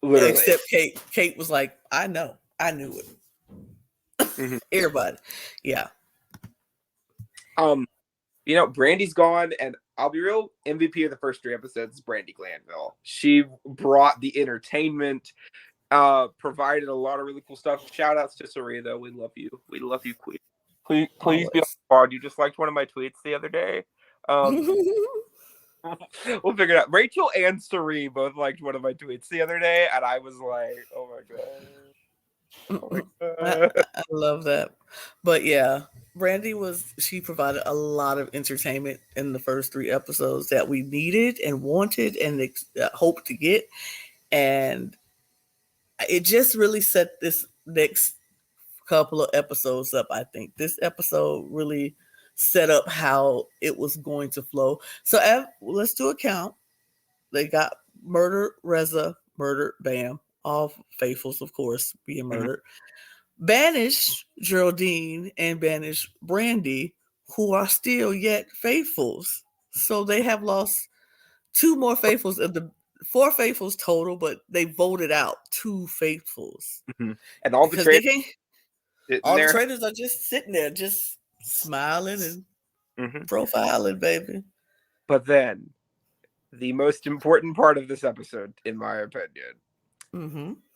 Literally. Except Kate. Kate was like, I know. I knew it. Everybody. Yeah. Brandy's gone, and I'll be real, MVP of the first 3 episodes is Brandy Glanville. She brought the entertainment, provided a lot of really cool stuff. Shout outs to Cirie, though. We love you. We love you, Queen. Please be on the pod. You just liked one of my tweets the other day. We'll figure it out. Rachel and Cirie both liked one of my tweets the other day, and I was like, oh my god. I love that. But yeah, Brandy she provided a lot of entertainment in the first 3 episodes that we needed and wanted and hoped to get. And it just really set this next couple of episodes up. I think this episode really set up how it was going to flow. So let's do a count. They got murder, Reza, murder, Bam. All faithfuls, of course, being murdered. Banish Geraldine and banish Brandy, who are still yet faithfuls. So they have lost 2 more faithfuls of the 4 faithfuls total, but they voted out 2 faithfuls. And all the traitors, the traitors are just sitting there, just smiling and profiling, baby. But then, the most important part of this episode, in my opinion,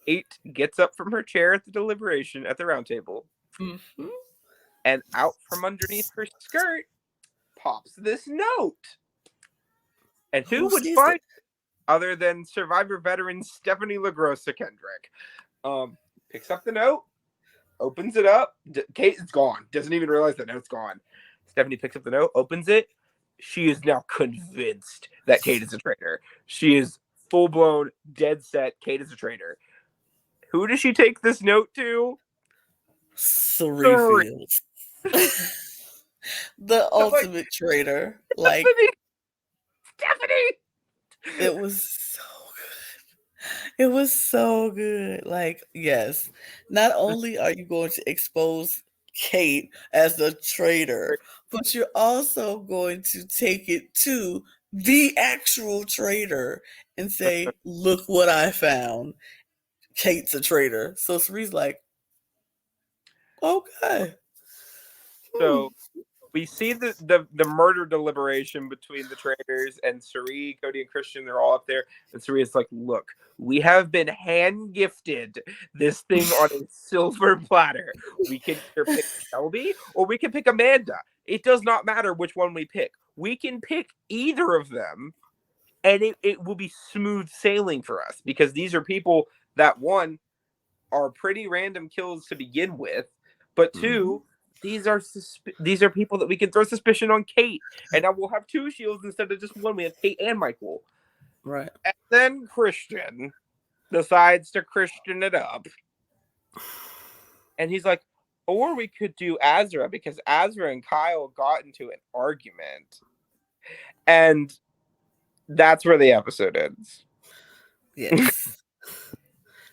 Kate gets up from her chair at the deliberation at the round table, and out from underneath her skirt pops this note. And who would find it other than Survivor veteran Stephanie LaGrossa Kendrick? Picks up the note, opens it up. Kate is gone. Doesn't even realize the note's gone. Stephanie picks up the note, opens it. She is now convinced that Kate is a traitor. She is full-blown, dead set. Kate is a traitor. Who does she take this note to? Cirie Fields. The ultimate traitor. Like, Stephanie! It was so good. It was so good. Like, yes. Not only are you going to expose Kate as the traitor, but you're also going to take it to the actual traitor and say, look what I found. Kate's a traitor. So Cirie's like, okay. So we see the murder deliberation between the traitors and Cirie, Cody, and Christian. They're all up there. And Cirie is like, look, we have been hand gifted this thing on a silver platter. We can either pick Shelby or we can pick Amanda. It does not matter which one we pick. We can pick either of them, and it will be smooth sailing for us, because these are people that, one, are pretty random kills to begin with, but 2, these are people that we can throw suspicion on Kate, and now we'll have 2 shields instead of just 1. We have Kate and Michael. Right. And then Christian decides to Christian it up. And he's like, or we could do Azra, because Azra and Kyle got into an argument. And that's where the episode ends. Yes.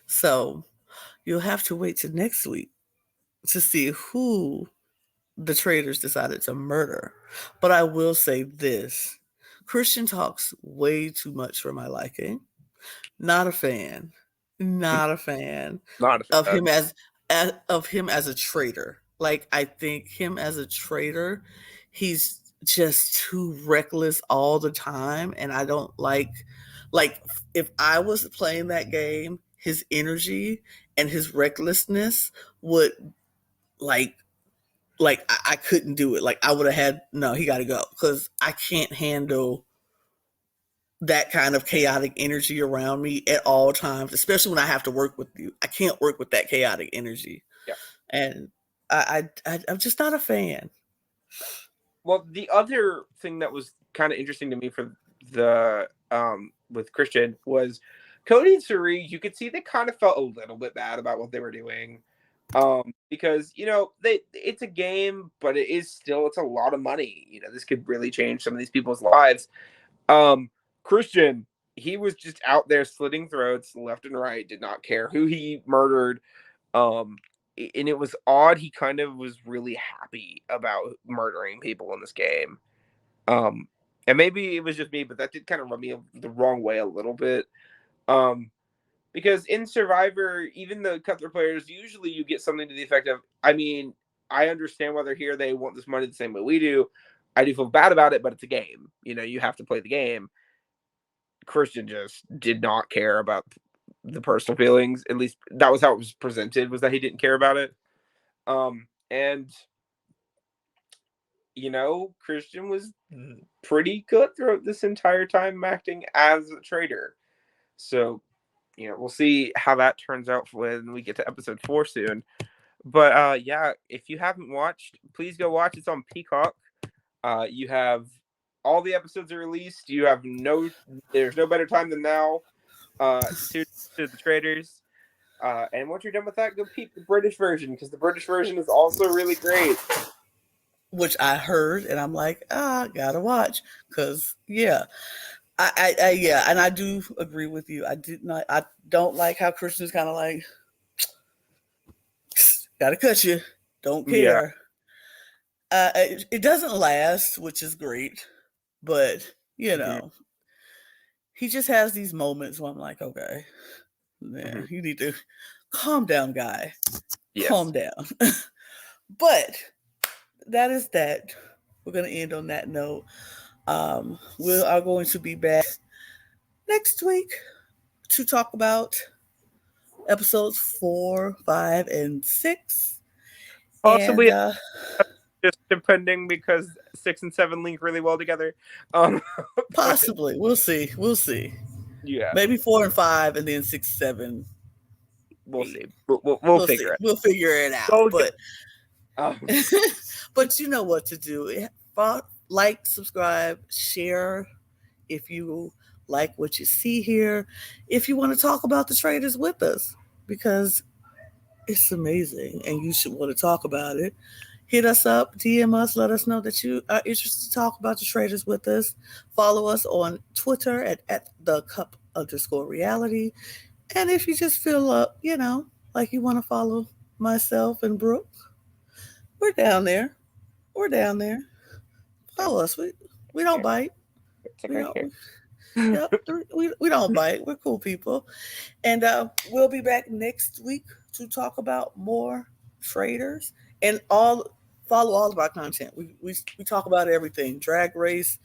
So you'll have to wait till next week to see who the traitors decided to murder. But I will say this. Christian talks way too much for my liking. Not a fan. Not a fan of him as a traitor. Like, I think him as a traitor, he's just too reckless all the time, and I don't like if I was playing that game, his energy and his recklessness would like I couldn't do it. Like, I would have had no, he got to go, because I can't handle that kind of chaotic energy around me at all times, especially when I have to work with you. I can't work with that chaotic energy. Yeah. And I'm just not a fan. Well, the other thing that was kind of interesting to me for the with Christian was Cody and Cirie. You could see they kind of felt a little bit bad about what they were doing, because it's a game, but it's a lot of money. This could really change some of these people's lives. Christian, he was just out there slitting throats left and right, did not care who he murdered. And it was odd. He kind of was really happy about murdering people in this game. And maybe it was just me, but that did kind of rub me the wrong way a little bit. Because in Survivor, even the cutthroat players, usually you get something to the effect of, I mean, I understand why they're here. They want this money the same way we do. I do feel bad about it, but it's a game. You have to play the game. Christian just did not care about the personal feelings. At least that was how it was presented, was that he didn't care about it. And Christian was pretty good throughout this entire time acting as a traitor. So, we'll see how that turns out when we get to episode 4 soon. But yeah, if you haven't watched, please go watch. It's on Peacock. You have all the episodes are released. There's no better time than now to tune to the Traitors. And once you're done with that, go peep the British version, because the British version is also really great. Which I heard, and I'm like, gotta watch, because yeah, yeah, and I do agree with you. I don't like how Christian's kind of like, gotta cut you, don't care. Yeah. It doesn't last, which is great, but he just has these moments where I'm like, okay, man, you need to calm down, guy. Yes. Calm down. But that is that. We're going to end on that note. We are going to be back next week to talk about episodes 4, 5, and 6. Possibly, just depending, because 6 and 7 link really well together. Possibly. We'll see. Yeah. Maybe 4 and 5, and then 6, 7. We'll see. We'll figure it. We'll figure it out. But you know what to do. Like, subscribe, share if you like what you see here. If you want to talk about the Traitors with us, because it's amazing and you should want to talk about it, hit us up, DM us, let us know that you are interested to talk about the Traitors with us. Follow us on Twitter at @thecup_reality. And if you just feel like you want to follow myself and Brooke, we're down there. Follow us. We don't bite. We don't bite. We're cool people. And we'll be back next week to talk about more Traitors, and follow all of our content. We talk about everything, Drag Race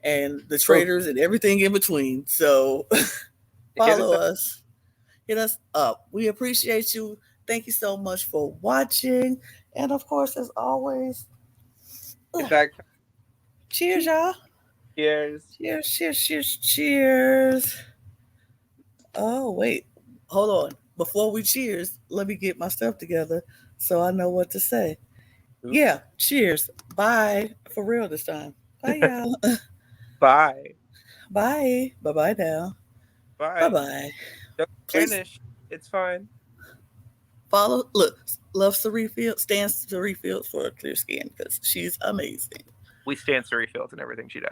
and the Traitors and everything in between. So follow us. Hit us up. We appreciate you. Thank you so much for watching. And of course, as always, cheers, y'all. Cheers. Oh, wait. Hold on. Before we cheers, let me get my stuff together so I know what to say. Oops. Yeah, cheers. Bye. For real this time. Bye, y'all. Bye. Bye. Bye-bye now. Bye. Bye-bye. Don't finish. It's fine. Love Cirie Fields. Stand Cirie Fields for a clear skin, because she's amazing. We stand Cirie Fields in everything she does.